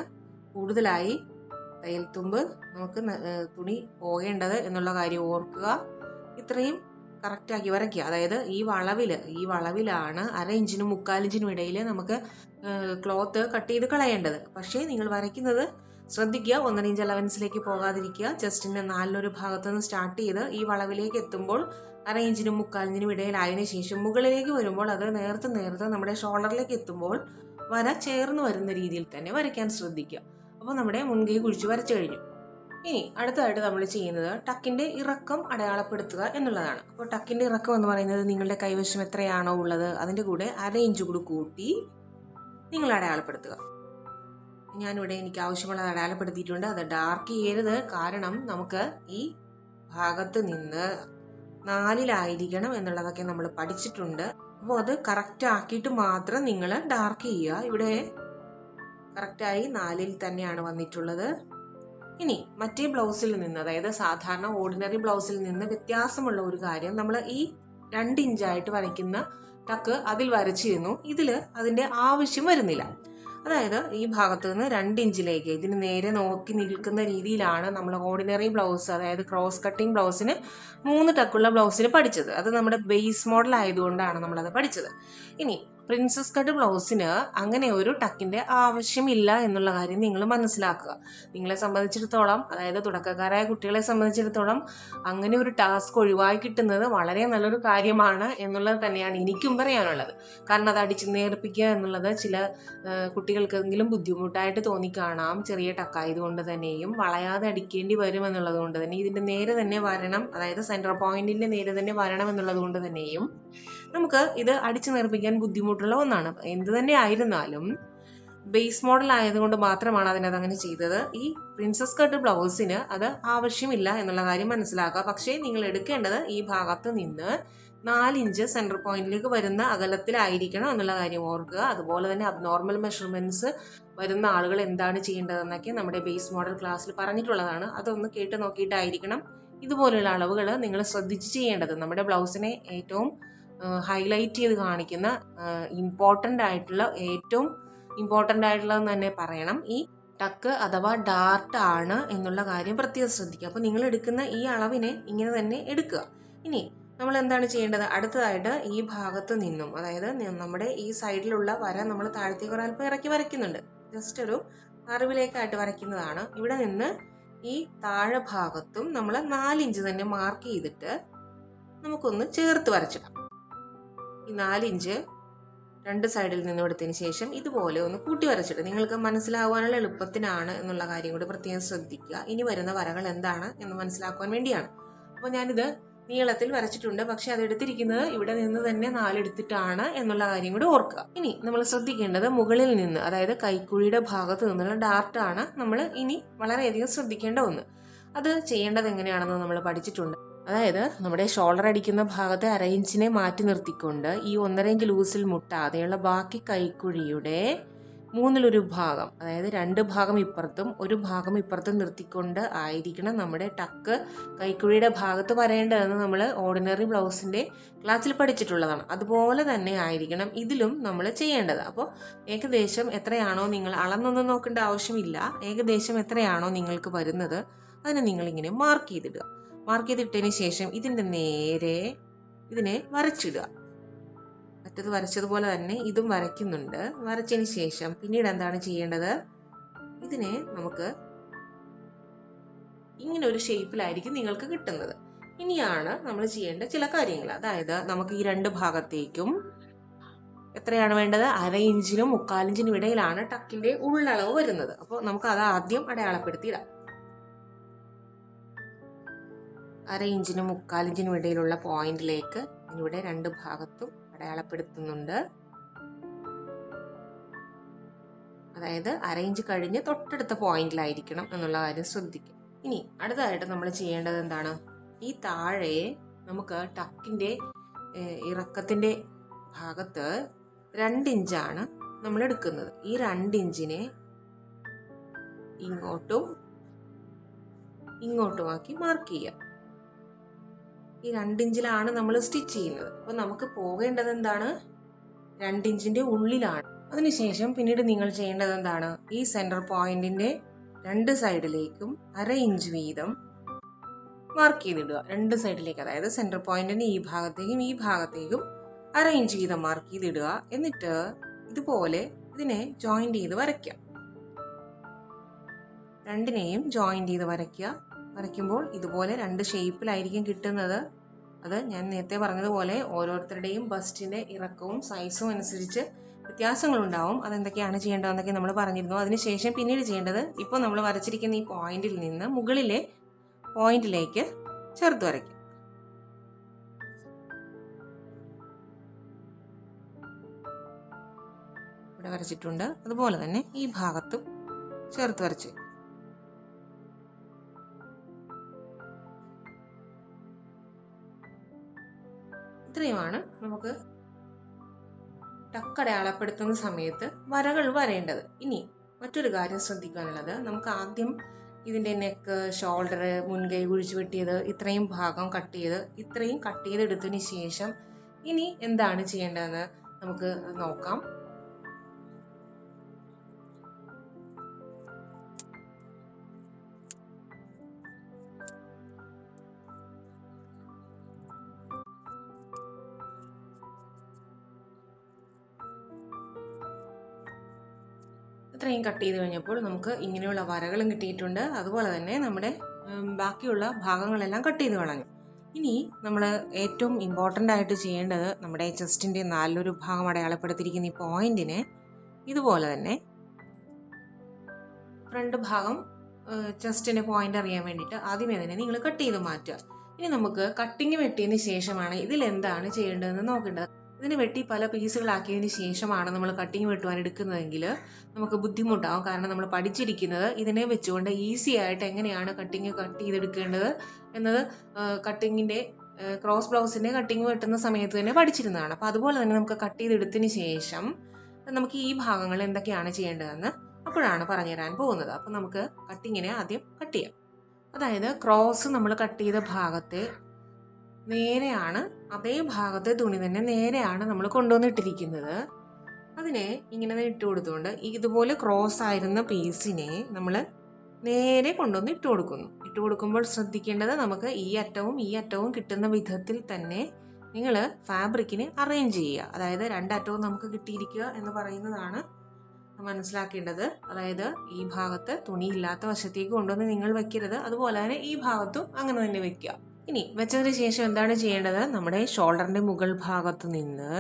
കൂടുതലായി തയ്യൽ തുമ്പ് നമുക്ക് തുണി പോകേണ്ടത് എന്നുള്ള കാര്യം ഓർക്കുക. ഇത്രയും കറക്റ്റാക്കി വരയ്ക്കുക. അതായത് ഈ വളവിലാണ് 1/2 ഇഞ്ചിനും 3/4 ഇഞ്ചിനും ഇടയിൽ നമുക്ക് ക്ലോത്ത് കട്ട് ചെയ്ത് കളയേണ്ടത്. പക്ഷേ നിങ്ങൾ വരയ്ക്കുന്നത് ശ്രദ്ധിക്കുക, 1.5 ഇഞ്ച് അലവൻസിലേക്ക് പോകാതിരിക്കുക. ചെസ്റ്റിന്റെ നാലിലൊരു ഭാഗത്ത് നിന്ന് സ്റ്റാർട്ട് ചെയ്ത് ഈ വളവിലേക്ക് എത്തുമ്പോൾ 1/2 ഇഞ്ചിനും 3/4 ഇഞ്ചിനും ഇടയിലായതിനു ശേഷം മുകളിലേക്ക് വരുമ്പോൾ അത് നേർത്ത് നമ്മുടെ ഷോൾഡറിലേക്ക് എത്തുമ്പോൾ വര ചേർന്ന് വരുന്ന രീതിയിൽ തന്നെ വരയ്ക്കാൻ ശ്രദ്ധിക്കുക. അപ്പോൾ നമ്മുടെ മുൻകൈ കുഴിച്ച് വരച്ചു കഴിഞ്ഞു. ഇനി അടുത്തതായിട്ട് നമ്മൾ ചെയ്യുന്നത് ടക്കിന്റെ ഇറക്കം അടയാളപ്പെടുത്തുക എന്നുള്ളതാണ്. അപ്പോൾ ടക്കിന്റെ ഇറക്കം എന്ന് പറയുന്നത് നിങ്ങളുടെ കൈവശം എത്രയാണോ ഉള്ളത് അതിന്റെ കൂടെ 1/2 ഇഞ്ച് കൂടി കൂട്ടി നിങ്ങൾ അടയാളപ്പെടുത്തുക. ഞാനിവിടെ എനിക്ക് ആവശ്യമുള്ളത് അടയാളപ്പെടുത്തിയിട്ടുണ്ട്. അത് ഡാർക്ക് ചെയ്യരുത്, കാരണം നമുക്ക് ഈ ഭാഗത്ത് നിന്ന് 4-ലായിരിക്കണം എന്നുള്ളതൊക്കെ നമ്മൾ പഠിച്ചിട്ടുണ്ട്. അപ്പോൾ അത് കറക്റ്റ് ആക്കിയിട്ട് മാത്രം നിങ്ങൾ ഡാർക്ക് ചെയ്യുക. ഇവിടെ കറക്റ്റായി 4-ൽ തന്നെയാണ് വന്നിട്ടുള്ളത്. ഇനി മറ്റേ ബ്ലൗസിൽ നിന്ന്, അതായത് സാധാരണ ഓർഡിനറി ബ്ലൗസിൽ നിന്ന് വ്യത്യാസമുള്ള ഒരു കാര്യം, നമ്മൾ ഈ 2 ഇഞ്ചായിട്ട് വരയ്ക്കുന്ന ടക്ക് അതിൽ വരച്ചിരുന്നു. ഇതിൽ അതിന്റെ ആവശ്യം വരുന്നില്ല. അതായത് ഈ ഭാഗത്ത് നിന്ന് 2 ഇഞ്ചിലേക്ക് ഇതിന് നേരെ നോക്കി നിൽക്കുന്ന രീതിയിലാണ് നമ്മൾ ഓർഡിനറി ബ്ലൗസ്, അതായത് ക്രോസ് കട്ടിങ് ബ്ലൗസിന് 3 ടക്കുള്ള ബ്ലൗസിന് പഠിച്ചത്. അത് നമ്മുടെ ബേസ് മോഡൽ ആയതുകൊണ്ടാണ് നമ്മളത് പഠിച്ചത്. ഇനി പ്രിൻസസ് കട്ട് ബ്ലൗസിന് അങ്ങനെ ഒരു ടക്കിന്റെ ആവശ്യമില്ല എന്നുള്ള കാര്യം നിങ്ങൾ മനസ്സിലാക്കുക. നിങ്ങളെ സംബന്ധിച്ചിടത്തോളം, അതായത് തുടക്കക്കാരായ കുട്ടികളെ സംബന്ധിച്ചിടത്തോളം അങ്ങനെ ഒരു ടാസ്ക് ഒഴിവായി കിട്ടുന്നത് വളരെ നല്ലൊരു കാര്യമാണ് എന്നുള്ളത് തന്നെയാണ് എനിക്കും പറയാനുള്ളത്. കാരണം അത് അടിച്ച് നേർപ്പിക്കുക എന്നുള്ളത് ചില കുട്ടികൾക്കെങ്കിലും ബുദ്ധിമുട്ടായിട്ട് തോന്നിക്കാണാം. ചെറിയ ടക്കായതുകൊണ്ട് തന്നെയും വളയാതെ അടിക്കേണ്ടി വരും എന്നുള്ളത് കൊണ്ട് തന്നെ ഇതിന്റെ നേരെ തന്നെ വരണം, അതായത് സെന്റർ പോയിന്റിന്റെ നേരെ തന്നെ വരണം എന്നുള്ളത് കൊണ്ട് തന്നെയും നമുക്ക് ഇത് അടിച്ചു നേർപ്പിക്കാൻ ബുദ്ധിമുട്ടുള്ള ഒന്നാണ്. എന്ത് തന്നെ ആയിരുന്നാലും ബേസ് മോഡൽ ആയതുകൊണ്ട് മാത്രമാണ് അതിനകത്ത് അങ്ങനെ ചെയ്തത്. ഈ പ്രിൻസസ് കട്ട് ബ്ലൗസിന് അത് ആവശ്യമില്ല എന്നുള്ള കാര്യം മനസ്സിലാക്കുക. പക്ഷേ നിങ്ങൾ എടുക്കേണ്ടത് ഈ ഭാഗത്ത് നിന്ന് 4 ഇഞ്ച് സെൻട്രൽ പോയിന്റിലേക്ക് വരുന്ന അകലത്തിലായിരിക്കണം എന്നുള്ള കാര്യം ഓർക്കുക. അതുപോലെ തന്നെ അബ്നോർമൽ മെഷർമെന്റ്സ് വരുന്ന ആളുകൾ എന്താണ് ചെയ്യേണ്ടതെന്നൊക്കെ നമ്മുടെ ബേസ് മോഡൽ ക്ലാസ്സിൽ പറഞ്ഞിട്ടുള്ളതാണ്. അതൊന്ന് കേട്ട് നോക്കിയിട്ടായിരിക്കണം ഇതുപോലെയുള്ള അളവുകൾ നിങ്ങൾ ശ്രദ്ധിച്ച് ചെയ്യേണ്ടത്. നമ്മുടെ ബ്ലൗസിനെ ഏറ്റവും ഹൈലൈറ്റ് ചെയ്ത് കാണിക്കുന്ന ഏറ്റവും ഇമ്പോർട്ടൻ്റ് ആയിട്ടുള്ളതെന്ന് തന്നെ പറയണം. ഈ ടക്ക് അഥവാ ഡാർട്ട് ആണ് എന്നുള്ള കാര്യം പ്രത്യേകം ശ്രദ്ധിക്കുക. അപ്പോൾ നിങ്ങൾ എടുക്കുന്ന ഈ അളവിനെ ഇങ്ങനെ തന്നെ എടുക്കുക. ഇനി നമ്മൾ എന്താണ് ചെയ്യേണ്ടത്? അടുത്തതായിട്ട് ഈ ഭാഗത്ത് നിന്നും, അതായത് നമ്മുടെ ഈ സൈഡിലുള്ള വര നമ്മൾ താഴത്തേക്ക് ഒരൽപ്പം ഇറക്കി വരയ്ക്കുന്നുണ്ട്. ജസ്റ്റ് ഒരു അറിവിലേക്കായിട്ട് വരയ്ക്കുന്നതാണ്. ഇവിടെ നിന്ന് ഈ താഴെ ഭാഗത്തും നമ്മൾ 4 ഇഞ്ച് തന്നെ മാർക്ക് ചെയ്തിട്ട് നമുക്കൊന്ന് ചേർത്ത് വരച്ചിടാം. ഈ 4 ഇഞ്ച് 2 സൈഡിൽ നിന്ന് എടുത്തതിന് ശേഷം ഇതുപോലെ ഒന്ന് കൂട്ടി വരച്ചിട്ട് നിങ്ങൾക്ക് മനസ്സിലാവാനുള്ള എളുപ്പത്തിനാണ് എന്നുള്ള കാര്യം കൂടി പ്രത്യേകം ശ്രദ്ധിക്കുക. ഇനി വരുന്ന വരകൾ എന്താണ് എന്ന് മനസ്സിലാക്കുവാൻ വേണ്ടിയാണ്. അപ്പോൾ ഞാനിത് നീളത്തിൽ വരച്ചിട്ടുണ്ട്, പക്ഷെ അത് എടുത്തിരിക്കുന്നത് ഇവിടെ നിന്ന് തന്നെ 4 എടുത്തിട്ടാണ് എന്നുള്ള കാര്യം കൂടി ഓർക്കുക. ഇനി നമ്മൾ ശ്രദ്ധിക്കേണ്ടത് മുകളിൽ നിന്ന്, അതായത് കൈക്കുഴിയുടെ ഭാഗത്ത് നിന്നുള്ള ഡാർട്ടാണ് നമ്മൾ ഇനി വളരെയധികം ശ്രദ്ധിക്കേണ്ട ഒന്ന്. അത് ചെയ്യേണ്ടത് എങ്ങനെയാണെന്ന് നമ്മൾ പഠിച്ചിട്ടുണ്ട്. അതായത് നമ്മുടെ ഷോൾഡർ അടിക്കുന്ന ഭാഗത്തെ 1/2 ഇഞ്ചിനെ മാറ്റി നിർത്തിക്കൊണ്ട് ഈ 1.5 ഇഞ്ച് ലൂസിൽ മുട്ടാതെയുള്ള ബാക്കി കൈക്കുഴിയുടെ 1/3 ഭാഗം, അതായത് 2 ഭാഗം ഇപ്പുറത്തും 1 ഭാഗം ഇപ്പുറത്തും നിർത്തിക്കൊണ്ട് ആയിരിക്കണം നമ്മുടെ ടക്ക് കൈക്കുഴിയുടെ ഭാഗത്ത് വരേണ്ടതെന്ന് നമ്മൾ ഓർഡിനറി ബ്ലൗസിന്റെ ക്ലാസ്സിൽ പഠിച്ചിട്ടുള്ളതാണ്. അതുപോലെ തന്നെ ആയിരിക്കണം ഇതിലും നമ്മൾ ചെയ്യേണ്ടത്. അപ്പോൾ ഏകദേശം എത്രയാണോ നിങ്ങൾ അളന്നൊന്നും നോക്കേണ്ട ആവശ്യമില്ല. ഏകദേശം എത്രയാണോ നിങ്ങൾക്ക് വരുന്നത് അതിനെ നിങ്ങളിങ്ങനെ മാർക്ക് ചെയ്തിടുക. മാർക്ക് ചെയ്തിട്ടതിന് ശേഷം ഇതിൻ്റെ നേരെ ഇതിനെ വരച്ചിടുക. മറ്റത് വരച്ചതുപോലെ തന്നെ ഇതും വരയ്ക്കുന്നുണ്ട്. വരച്ചതിന് ശേഷം പിന്നീട് എന്താണ് ചെയ്യേണ്ടത്? ഇതിനെ നമുക്ക് ഇങ്ങനെ ഒരു ഷേപ്പിലായിരിക്കും നിങ്ങൾക്ക് കിട്ടുന്നത്. ഇനിയാണ് നമ്മൾ ചെയ്യേണ്ട ചില കാര്യങ്ങൾ. അതായത് നമുക്ക് ഈ 2 ഭാഗത്തേക്കും എത്രയാണ് വേണ്ടത്? 1/2 ഇഞ്ചിനും 3/4 ഇഞ്ചിനും ഇടയിലാണ് ടക്കിന്റെ ഉള്ളളവ് വരുന്നത്. അപ്പോൾ നമുക്ക് അത് ആദ്യം അടയാളപ്പെടുത്തിയിടാം. 1/2 ഇഞ്ചിനും 3/4 ഇഞ്ചിനും ഇടയിലുള്ള പോയിന്റിലേക്ക് ഇവിടെ 2 ഭാഗത്തും അടയാളപ്പെടുത്തുന്നുണ്ട്. അതായത് 1/2 ഇഞ്ച് കഴിഞ്ഞ് തൊട്ടടുത്ത പോയിന്റിലായിരിക്കണം എന്നുള്ള കാര്യം ശ്രദ്ധിക്കും. ഇനി അടുത്തതായിട്ട് നമ്മൾ ചെയ്യേണ്ടത് എന്താണ്? ഈ താഴെ നമുക്ക് ടക്കിന്റെ ഇറക്കത്തിന്റെ ഭാഗത്ത് 2 ഇഞ്ചാണ് നമ്മൾ എടുക്കുന്നത്. ഈ 2 ഇഞ്ചിനെ ഇങ്ങോട്ടും ഇങ്ങോട്ടുമാക്കി മാർക്ക് ചെയ്യുക. ഈ 2 ഇഞ്ചിലാണ് നമ്മൾ സ്റ്റിച്ച് ചെയ്യുന്നത്. അപ്പോൾ നമുക്ക് പോകേണ്ടത് എന്താണ്? 2 ഇഞ്ചിന്റെ ഉള്ളിലാണ്. അതിനുശേഷം പിന്നീട് നിങ്ങൾ ചെയ്യേണ്ടത് എന്താണ്? ഈ സെന്റർ പോയിന്റിന്റെ 2 സൈഡിലേക്കും 1/2 ഇഞ്ച് വീതം മാർക്ക് ചെയ്തിടുക. 2 സൈഡിലേക്ക്, അതായത് സെന്റർ പോയിന്റിന്റെ ഈ ഭാഗത്തേക്കും ഈ ഭാഗത്തേക്കും 1/2 ഇഞ്ച് വീതം മാർക്ക് ചെയ്തിടുക. എന്നിട്ട് ഇതുപോലെ ഇതിനെ ജോയിന്റ് ചെയ്ത് വരയ്ക്കുക. രണ്ടിനെയും ജോയിന്റ് ചെയ്ത് വരയ്ക്കുക. വരയ്ക്കുമ്പോൾ ഇതുപോലെ 2 ഷേപ്പിലായിരിക്കും കിട്ടുന്നത്. അത് ഞാൻ നേരത്തെ പറഞ്ഞതുപോലെ ഓരോരുത്തരുടെയും ബസ്റ്റിന്റെ ഇറക്കവും സൈസും അനുസരിച്ച് വ്യത്യാസങ്ങളുണ്ടാവും. അതെന്തൊക്കെയാണ് ചെയ്യേണ്ടതെന്നൊക്കെ നമ്മൾ പറഞ്ഞിരുന്നു. അതിനുശേഷം പിന്നീട് ചെയ്യേണ്ടത്, ഇപ്പോൾ നമ്മൾ വരച്ചിരിക്കുന്ന ഈ പോയിന്റിൽ നിന്ന് മുകളിലെ പോയിന്റിലേക്ക് ചേർത്ത് വരയ്ക്കും. ഇവിടെ വരച്ചിട്ടുണ്ട്. അതുപോലെ തന്നെ ഈ ഭാഗത്തും ചേർത്ത് വരച്ച്. ഇത്രയുമാണ് നമുക്ക് ടക്ക് അടയാളപ്പെടുത്തുന്ന സമയത്ത് വരകൾ വരേണ്ടത്. ഇനി മറ്റൊരു കാര്യം ശ്രദ്ധിക്കാനുള്ളത്, നമുക്ക് ആദ്യം ഇതിന്റെ നെക്ക്, ഷോൾഡർ, മുൻകൈ കുഴിച്ചു വെട്ടിയത്, ഇത്രയും ഭാഗം കട്ട് ചെയ്തെടുത്തതിന് ശേഷം ഇനി എന്താണ് ചെയ്യേണ്ടതെന്ന് നമുക്ക് നോക്കാം. ഇത്രയും കട്ട് ചെയ്ത് കഴിഞ്ഞപ്പോൾ നമുക്ക് ഇങ്ങനെയുള്ള വരകളും കിട്ടിയിട്ടുണ്ട്. അതുപോലെ തന്നെ നമ്മുടെ ബാക്കിയുള്ള ഭാഗങ്ങളെല്ലാം കട്ട് ചെയ്ത് കളഞ്ഞു. ഇനി നമ്മൾ ഏറ്റവും ഇമ്പോർട്ടൻ്റ് ആയിട്ട് ചെയ്യേണ്ടത്, നമ്മുടെ ചെസ്റ്റിൻ്റെ നല്ലൊരു ഭാഗം അടയാളപ്പെടുത്തിയിരിക്കുന്ന ഈ പോയിന്റിനെ ഇതുപോലെ തന്നെ ഫ്രണ്ട് ഭാഗം ചെസ്റ്റിൻ്റെ പോയിന്റ് അറിയാൻ വേണ്ടിയിട്ട് ആദ്യമേ തന്നെ നിങ്ങൾ കട്ട് ചെയ്ത് മാറ്റുക. ഇനി നമുക്ക് കട്ടിങ് വെട്ടിയതിന് ശേഷമാണ് ഇതിൽ എന്താണ് ചെയ്യേണ്ടതെന്ന് നോക്കേണ്ടത്. ഇതിന് വെട്ടി പല പീസുകളാക്കിയതിന് ശേഷമാണ് നമ്മൾ കട്ടിങ് വെട്ടുവാൻ എടുക്കുന്നതെങ്കിൽ നമുക്ക് ബുദ്ധിമുട്ടാവും. കാരണം നമ്മൾ പഠിച്ചിരിക്കുന്നത് ഇതിനെ വെച്ചുകൊണ്ട് ഈസി ആയിട്ട് എങ്ങനെയാണ് കട്ട് ചെയ്തെടുക്കേണ്ടത് എന്നത് കട്ടിങ്ങിൻ്റെ ക്രോസ് ബ്ലൗസിൻ്റെ കട്ടിങ് വെട്ടുന്ന സമയത്ത് തന്നെ പഠിച്ചിരുന്നതാണ്. അപ്പോൾ അതുപോലെ തന്നെ നമുക്ക് കട്ട് ചെയ്തെടുത്തതിന് ശേഷം നമുക്ക് ഈ ഭാഗങ്ങൾ എന്തൊക്കെയാണ് ചെയ്യേണ്ടതെന്ന് അപ്പോഴാണ് പറഞ്ഞുതരാൻ പോകുന്നത്. അപ്പോൾ നമുക്ക് കട്ടിങ്ങിനെ ആദ്യം കട്ട് ചെയ്യാം. അതായത് ക്രോസ് നമ്മൾ കട്ട് ചെയ്ത ഭാഗത്തെ നേരെയാണ്, അതേ ഭാഗത്തെ തുണി തന്നെ നേരെയാണ് നമ്മൾ കൊണ്ടുവന്നിട്ടിരിക്കുന്നത്. അതിനെ ഇങ്ങനെ ഇട്ട് കൊടുത്തുകൊണ്ട് ഇതുപോലെ ക്രോസ് ആയിരുന്ന പീസിനെ നമ്മൾ നേരെ കൊണ്ടുവന്ന് ഇട്ട് കൊടുക്കുന്നു. ഇട്ട് കൊടുക്കുമ്പോൾ ശ്രദ്ധിക്കേണ്ടത്, നമുക്ക് ഈ അറ്റവും കിട്ടുന്ന വിധത്തിൽ തന്നെ നിങ്ങൾ ഫാബ്രിക്കിനെ അറേഞ്ച് ചെയ്യുക. അതായത് 2 അറ്റവും നമുക്ക് കിട്ടിയിരിക്കുക എന്ന് പറയുന്നതാണ് മനസ്സിലാക്കേണ്ടത്. അതായത് ഈ ഭാഗത്ത് തുണിയില്ലാത്ത വശത്തേക്ക് കൊണ്ടുവന്ന് നിങ്ങൾ വെക്കരുത്. അതുപോലെ തന്നെ ഈ ഭാഗത്തും അങ്ങനെ തന്നെ വെക്കുക. ഇനി വെച്ചതിന് ശേഷം എന്താണ് ചെയ്യേണ്ടത്? നമ്മുടെ ഷോൾഡറിന്റെ മുകൾ ഭാഗത്ത് നിന്ന്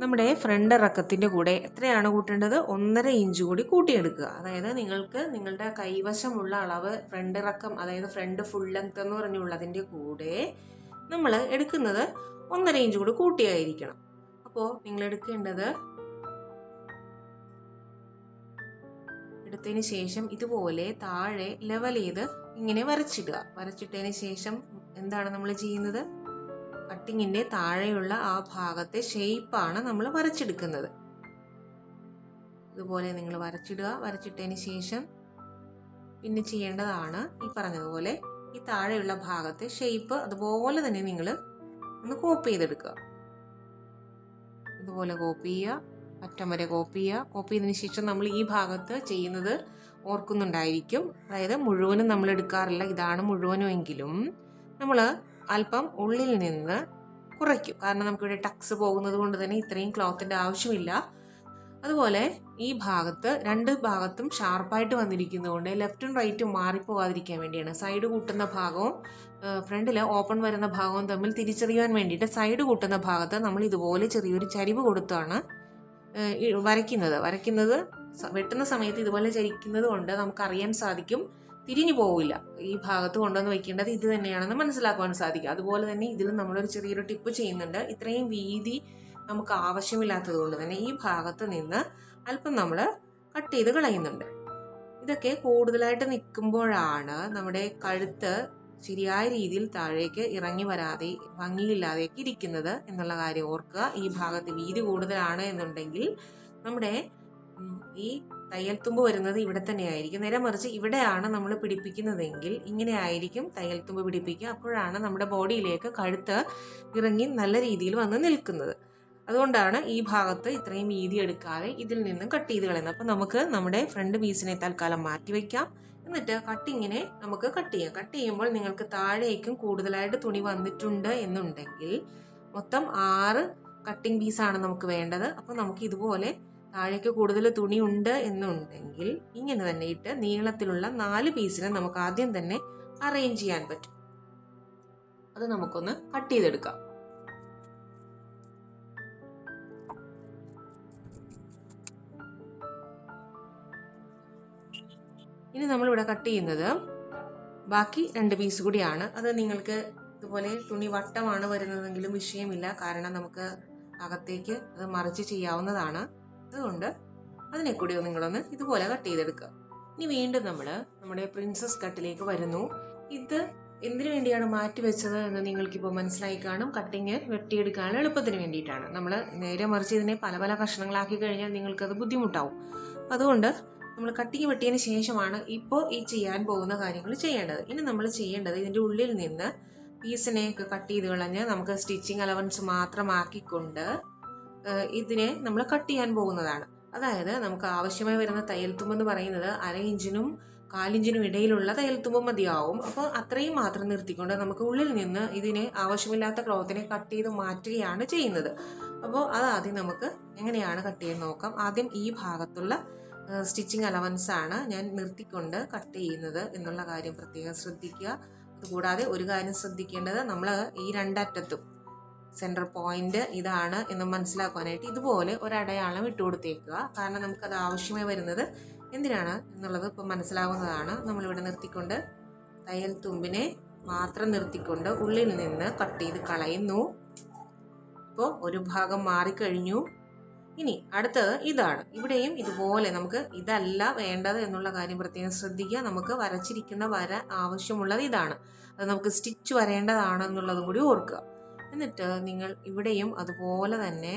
നമ്മുടെ ഫ്രണ്ട് ഇറക്കത്തിന്റെ കൂടെ എത്രയാണ് കൂട്ടേണ്ടത്? 1.5 ഇഞ്ച് കൂടി കൂട്ടിയെടുക്കുക. അതായത് നിങ്ങൾക്ക് നിങ്ങളുടെ കൈവശമുള്ള അളവ് ഫ്രണ്ട് ഇറക്കം, അതായത് ഫ്രണ്ട് ഫുൾ ലെങ്ത് എന്ന് പറഞ്ഞുള്ളതിന്റെ കൂടെ നമ്മൾ എടുക്കുന്നത് 1.5 ഇഞ്ച് കൂടി കൂട്ടിയായിരിക്കണം. അപ്പോൾ നിങ്ങൾ എടുത്തതിന് ശേഷം ഇതുപോലെ താഴെ ലെവൽ ചെയ്ത് ഇങ്ങനെ വരച്ചിടുക. വരച്ചിട്ടതിന് ശേഷം എന്താണ് നമ്മൾ ചെയ്യുന്നത്? കട്ടിങ്ങിന്റെ താഴെയുള്ള ആ ഭാഗത്തെ ഷേപ്പാണ് നമ്മൾ വരച്ചെടുക്കുന്നത്. ഇതുപോലെ നിങ്ങൾ വരച്ചിടുക. വരച്ചിട്ടതിന് ശേഷം പിന്നെ ചെയ്യേണ്ടതാണ് ഈ പറഞ്ഞതുപോലെ ഈ താഴെയുള്ള ഭാഗത്തെ ഷേപ്പ് അതുപോലെ തന്നെ നിങ്ങൾ ഒന്ന് കോപ്പി ചെയ്തെടുക്കുക. ഇതുപോലെ കോപ്പി ചെയ്യുക, അറ്റം വരെ കോപ്പി ചെയ്യുക. കോപ്പി ചെയ്തതിന് ശേഷം നമ്മൾ ഈ ഭാഗത്ത് ചെയ്യുന്നത് ഓർക്കുന്നുണ്ടായിരിക്കും. അതായത് മുഴുവനും നമ്മൾ എടുക്കാറില്ല, ഇതാണ് മുഴുവനുമെങ്കിലും നമ്മൾ അല്പം ഉള്ളിൽ നിന്ന് കുറയ്ക്കും. കാരണം നമുക്കിവിടെ ടക്സ് പോകുന്നത് കൊണ്ട് തന്നെ ഇത്രയും ക്ലോത്തിൻ്റെ ആവശ്യമില്ല. അതുപോലെ ഈ ഭാഗത്ത് 2 ഭാഗത്തും ഷാർപ്പായിട്ട് വന്നിരിക്കുന്നതുകൊണ്ട് ലെഫ്റ്റും റൈറ്റും മാറിപ്പോകാതിരിക്കാൻ വേണ്ടിയാണ്. സൈഡ് കൂട്ടുന്ന ഭാഗവും ഫ്രണ്ടിൽ ഓപ്പൺ വരുന്ന ഭാഗവും തമ്മിൽ തിരിച്ചറിയാൻ വേണ്ടിയിട്ട് സൈഡ് കൂട്ടുന്ന ഭാഗത്ത് നമ്മൾ ഇതുപോലെ ചെറിയൊരു ചരിവ് കൊടുത്താണ് വരയ്ക്കുന്നത്. വെട്ടുന്ന സമയത്ത് ഇതുപോലെ ചരിക്കുന്നത് കൊണ്ട് നമുക്കറിയാൻ സാധിക്കും, തിരിഞ്ഞു പോവില്ല. ഈ ഭാഗത്ത് കൊണ്ടുവന്ന് വെക്കേണ്ടത് ഇത് തന്നെയാണെന്ന് മനസ്സിലാക്കുവാൻ സാധിക്കും. അതുപോലെ തന്നെ ഇതിലും നമ്മളൊരു ചെറിയൊരു ടിപ്പ് ചെയ്യുന്നുണ്ട്. ഇത്രയും വീതി നമുക്ക് ആവശ്യമില്ലാത്തത് കൊണ്ട് തന്നെ ഈ ഭാഗത്ത് നിന്ന് അല്പം നമ്മൾ കട്ട് ചെയ്ത് കളയുന്നുണ്ട്. ഇതൊക്കെ കൂടുതലായിട്ട് നിൽക്കുമ്പോഴാണ് നമ്മുടെ കഴുത്ത് ശരിയായ രീതിയിൽ താഴേക്ക് ഇറങ്ങി വരാതെ ഭംഗിയില്ലാതെയൊക്കെ ഇരിക്കുന്നത് എന്നുള്ള കാര്യം ഓർക്കുക. ഈ ഭാഗത്ത് വീതി കൂടുതലാണ് എന്നുണ്ടെങ്കിൽ നമ്മുടെ ഈ തയ്യൽ തുമ്പ് വരുന്നത് ഇവിടെ തന്നെ ആയിരിക്കും. നേരെ മറിച്ച് ഇവിടെയാണ് നമ്മൾ പിടിപ്പിക്കുന്നതെങ്കിൽ ഇങ്ങനെ ആയിരിക്കും തയ്യൽ തുമ്പ് പിടിപ്പിക്കുക. അപ്പോഴാണ് നമ്മുടെ ബോഡിയിലേക്ക് കഴുത്ത് ഇറങ്ങി നല്ല രീതിയിൽ വന്ന് നിൽക്കുന്നത്. അതുകൊണ്ടാണ് ഈ ഭാഗത്ത് ഇത്രയും വീതി എടുക്കാതെ ഇതിൽ നിന്നും കട്ട് ചെയ്ത് കളയുന്നത്. അപ്പം നമുക്ക് നമ്മുടെ ഫ്രണ്ട് പീസിനെ തൽക്കാലം മാറ്റി വയ്ക്കാം. എന്നിട്ട് കട്ടിങ്ങിനെ നമുക്ക് കട്ട് ചെയ്യാം. കട്ട് ചെയ്യുമ്പോൾ നിങ്ങൾക്ക് താഴേക്കും കൂടുതലായിട്ട് തുണി വന്നിട്ടുണ്ട് എന്നുണ്ടെങ്കിൽ മൊത്തം 6 കട്ടിംഗ് പീസാണ് നമുക്ക് വേണ്ടത്. അപ്പോൾ നമുക്ക് ഇതുപോലെ താഴേക്ക് കൂടുതൽ തുണി ഉണ്ട് എന്നുണ്ടെങ്കിൽ ഇങ്ങനെ തന്നെ ഇട്ട് നീളത്തിലുള്ള 4 പീസിനെ നമുക്ക് ആദ്യം തന്നെ അറേഞ്ച് ചെയ്യാൻ പറ്റും. അത് നമുക്കൊന്ന് കട്ട് ചെയ്തെടുക്കാം. ഇനി നമ്മളിവിടെ കട്ട് ചെയ്യുന്നത് ബാക്കി 2 പീസ് കൂടിയാണ്. അത് നിങ്ങൾക്ക് ഇതുപോലെ തുണി വട്ടമാണ് വരുന്നതെങ്കിലും വിഷയമില്ല, കാരണം നമുക്ക് അകത്തേക്ക് അത് മറിച്ച് ചെയ്യാവുന്നതാണ്. അതുകൊണ്ട് അതിനെ കൂടി നിങ്ങളൊന്ന് ഇതുപോലെ കട്ട് ചെയ്തെടുക്കുക. ഇനി വീണ്ടും നമ്മൾ നമ്മുടെ പ്രിൻസസ് കട്ടിലേക്ക് വരുന്നു. ഇത് എന്തിനു വേണ്ടിയാണ് മാറ്റി വെച്ചത് എന്ന് നിങ്ങൾക്കിപ്പോൾ മനസ്സിലായി കാണും. കട്ടിങ് വെട്ടിയെടുക്കാൻ എളുപ്പത്തിന് വേണ്ടിയിട്ടാണ്. നമ്മൾ നേരെ മറിച്ച് ഇതിനെ പല പല കഷ്ണങ്ങളാക്കി കഴിഞ്ഞാൽ നിങ്ങൾക്കത് ബുദ്ധിമുട്ടാവും. അതുകൊണ്ട് നമ്മൾ കട്ടിങ് വെട്ടിയതിന് ശേഷമാണ് ഇപ്പോൾ ഈ ചെയ്യാൻ പോകുന്ന കാര്യങ്ങൾ ചെയ്യേണ്ടത്. ഇനി നമ്മൾ ചെയ്യേണ്ടത് ഇതിൻ്റെ ഉള്ളിൽ നിന്ന് പീസിനെയൊക്കെ കട്ട് ചെയ്ത് കളഞ്ഞ് നമുക്ക് സ്റ്റിച്ചിങ് അലവൻസ് മാത്രമാക്കിക്കൊണ്ട് ഇതിനെ നമ്മൾ കട്ട് ചെയ്യാൻ പോകുന്നതാണ്. അതായത് നമുക്ക് ആവശ്യമായി വരുന്ന തയ്യൽ തുമ്പെന്ന് പറയുന്നത് 1/2 ഇഞ്ചിനും 1/4 ഇഞ്ചിനും ഇടയിലുള്ള തയ്യൽ തുമ്പ് മതിയാവും. അപ്പോൾ അത്രയും മാത്രം നിർത്തിക്കൊണ്ട് നമുക്ക് ഉള്ളിൽ നിന്ന് ഇതിനെ ആവശ്യമില്ലാത്ത ക്ലോത്തിനെ കട്ട് ചെയ്ത് മാറ്റുകയാണ് ചെയ്യുന്നത്. അപ്പോൾ അതാദ്യം നമുക്ക് എങ്ങനെയാണ് കട്ട് ചെയ്യാൻ നോക്കാം. ആദ്യം ഈ ഭാഗത്തുള്ള സ്റ്റിച്ചിങ് അലവൻസ് ആണ് ഞാൻ നിർത്തിക്കൊണ്ട് കട്ട് ചെയ്യുന്നത് എന്നുള്ള കാര്യം പ്രത്യേകം ശ്രദ്ധിക്കുക. അതുകൂടാതെ ഒരു കാര്യം ശ്രദ്ധിക്കേണ്ടത്, നമ്മൾ ഈ 2 അറ്റത്തും സെൻറ്റർ പോയിന്റ് ഇതാണ് എന്ന് മനസ്സിലാക്കാനായിട്ട് ഇതുപോലെ ഒരടയാളം ഇട്ട് കൊടുത്തേക്കുക. കാരണം നമുക്കത് ആവശ്യമായി വരുന്നത് എന്തിനാണ് എന്നുള്ളത് ഇപ്പോൾ മനസ്സിലാവുന്നതാണ്. നമ്മളിവിടെ നിർത്തിക്കൊണ്ട് തയ്യൽ തുമ്പിനെ മാത്രം നിർത്തിക്കൊണ്ട് ഉള്ളിൽ നിന്ന് കട്ട് ചെയ്ത് കളയുന്നു. ഇപ്പോൾ ഒരു ഭാഗം മാറിക്കഴിഞ്ഞു. ഇനി അടുത്തത് ഇതാണ്. ഇവിടെയും ഇതുപോലെ നമുക്ക് ഇതല്ല വേണ്ടത് എന്നുള്ള കാര്യം പ്രത്യേകം ശ്രദ്ധിക്കുക. നമുക്ക് വരച്ചിരിക്കുന്ന വര ആവശ്യമുള്ളത് ഇതാണ്. അത് നമുക്ക് സ്റ്റിച്ച് വരേണ്ടതാണ് എന്നുള്ളതും കൂടി ഓർക്കുക. എന്നിട്ട് നിങ്ങൾ ഇവിടെയും അതുപോലെ തന്നെ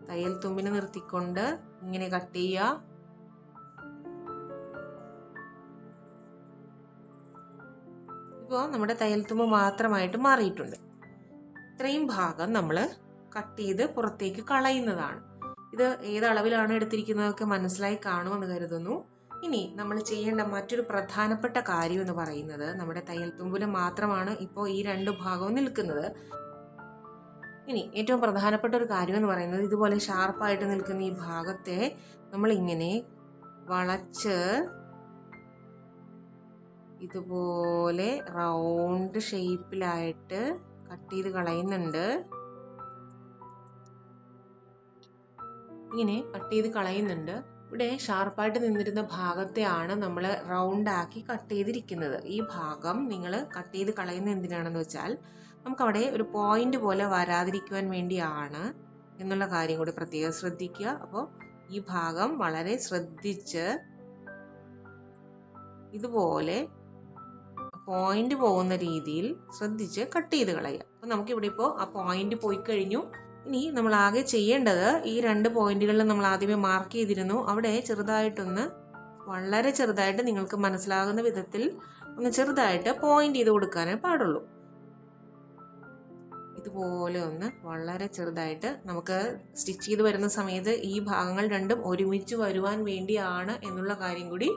തയ്യൽ തുമ്പിനെ നിർത്തിക്കൊണ്ട് ഇങ്ങനെ കട്ട് ചെയ്യുക. ഇപ്പോൾ നമ്മുടെ തയ്യൽ തുമ്പ് മാത്രമായിട്ട് മാറിയിട്ടുണ്ട്. ഇത്രയും ഭാഗം നമ്മൾ കട്ട് ചെയ്ത് പുറത്തേക്ക് കളയുന്നതാണ്. ഇത് ഏത് അളവിലാണ് എടുത്തിരിക്കുന്നതൊക്കെ മനസ്സിലായി കാണുമെന്ന് കരുതുന്നു. ഇനി നമ്മൾ ചെയ്യേണ്ട മറ്റൊരു പ്രധാനപ്പെട്ട കാര്യം എന്ന് പറയുന്നത്, നമ്മുടെ തയ്യൽ തുമ്പിൽ മാത്രമാണ് ഇപ്പോൾ ഈ 2 ഭാഗവും നിൽക്കുന്നത്. ഇനി ഏറ്റവും പ്രധാനപ്പെട്ട ഒരു കാര്യം എന്ന് പറയുന്നത്, ഇതുപോലെ ഷാർപ്പായിട്ട് നിൽക്കുന്ന ഈ ഭാഗത്തെ നമ്മളിങ്ങനെ വളച്ച് ഇതുപോലെ റൗണ്ട് ഷേപ്പിലായിട്ട് കട്ട് ചെയ്ത് കളയുന്നുണ്ട്. ഇങ്ങനെ കട്ട് ചെയ്ത് കളയുന്നുണ്ട്. ഇവിടെ ഷാർപ്പായിട്ട് നിന്നിരുന്ന ഭാഗത്തെയാണ് നമ്മൾ റൗണ്ട് ആക്കി കട്ട് ചെയ്തിരിക്കുന്നത്. ഈ ഭാഗം നിങ്ങൾ കട്ട് ചെയ്ത് കളയുന്നത് എന്തിനാണെന്ന് വെച്ചാൽ നമുക്കവിടെ ഒരു പോയിന്റ് പോലെ വരാതിരിക്കുവാൻ വേണ്ടിയാണ് എന്നുള്ള കാര്യം കൂടി പ്രത്യേകം ശ്രദ്ധിക്കുക. അപ്പോൾ ഈ ഭാഗം വളരെ ശ്രദ്ധിച്ച് ഇതുപോലെ പോയിന്റ് പോകുന്ന രീതിയിൽ ശ്രദ്ധിച്ച് കട്ട് ചെയ്ത് കളയുക. അപ്പോൾ നമുക്കിവിടെ ഇപ്പോൾ ആ പോയിന്റ് പോയി കഴിഞ്ഞു. ഇനി നമ്മൾ ആകെ ചെയ്യേണ്ടത് ഈ 2 പോയിന്റുകളിൽ നമ്മൾ ആദ്യമേ മാർക്ക് ചെയ്തിരുന്നു. അവിടെ ചെറുതായിട്ടൊന്ന്, വളരെ ചെറുതായിട്ട് നിങ്ങൾക്ക് മനസ്സിലാകുന്ന വിധത്തിൽ ഒന്ന് ചെറുതായിട്ട് പോയിന്റ് ചെയ്ത് കൊടുക്കാനേ പാടുള്ളൂ. ഇതുപോലെ ഒന്ന് വളരെ ചെറുതായിട്ട് നമുക്ക് സ്റ്റിച്ച് ചെയ്ത് വരുന്ന സമയത്ത് ഈ ഭാഗങ്ങൾ രണ്ടും ഒരുമിച്ച് വരുവാൻ വേണ്ടിയാണ് എന്നുള്ള കാര്യം കൂടി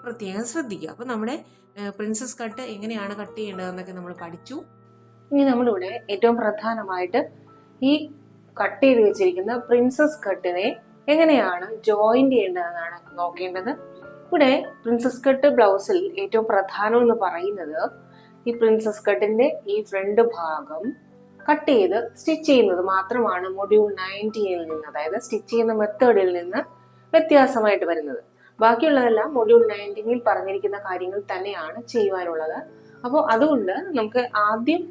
പ്രത്യേകം ശ്രദ്ധിക്കുക. അപ്പോൾ നമ്മുടെ പ്രിൻസസ് കട്ട് എങ്ങനെയാണ് കട്ട് ചെയ്യേണ്ടതെന്നൊക്കെ നമ്മൾ പഠിച്ചു. ഇനി നമ്മളിവിടെ ഏറ്റവും പ്രധാനമായിട്ട് ഈ കട്ട് ചെയ്ത് വെച്ചിരിക്കുന്ന പ്രിൻസസ് കട്ടിനെ എങ്ങനെയാണ് ജോയിന്റ് ചെയ്യേണ്ടതെന്നാണ് നോക്കേണ്ടത്. ഇവിടെ പ്രിൻസസ് കട്ട് ബ്ലൗസിൽ ഏറ്റവും പ്രധാനം എന്ന് പറയുന്നത് ഈ പ്രിൻസസ് കട്ടിന്റെ ഈ ഫ്രണ്ട് ഭാഗം കട്ട് ചെയ്ത് സ്റ്റിച്ച് ചെയ്യുന്നത് മാത്രമാണ് മൊഡ്യൂൾ 19 നിന്ന്, അതായത് സ്റ്റിച്ച് ചെയ്യുന്ന മെത്തേഡിൽ നിന്ന് വ്യത്യാസമായിട്ട് വരുന്നത്. ബാക്കിയുള്ളതെല്ലാം മൊഡ്യൂൾ 19 പറഞ്ഞിരിക്കുന്ന കാര്യങ്ങൾ തന്നെയാണ് ചെയ്യുവാനുള്ളത്. അപ്പോൾ അതുകൊണ്ട് നമുക്ക് ആദ്യം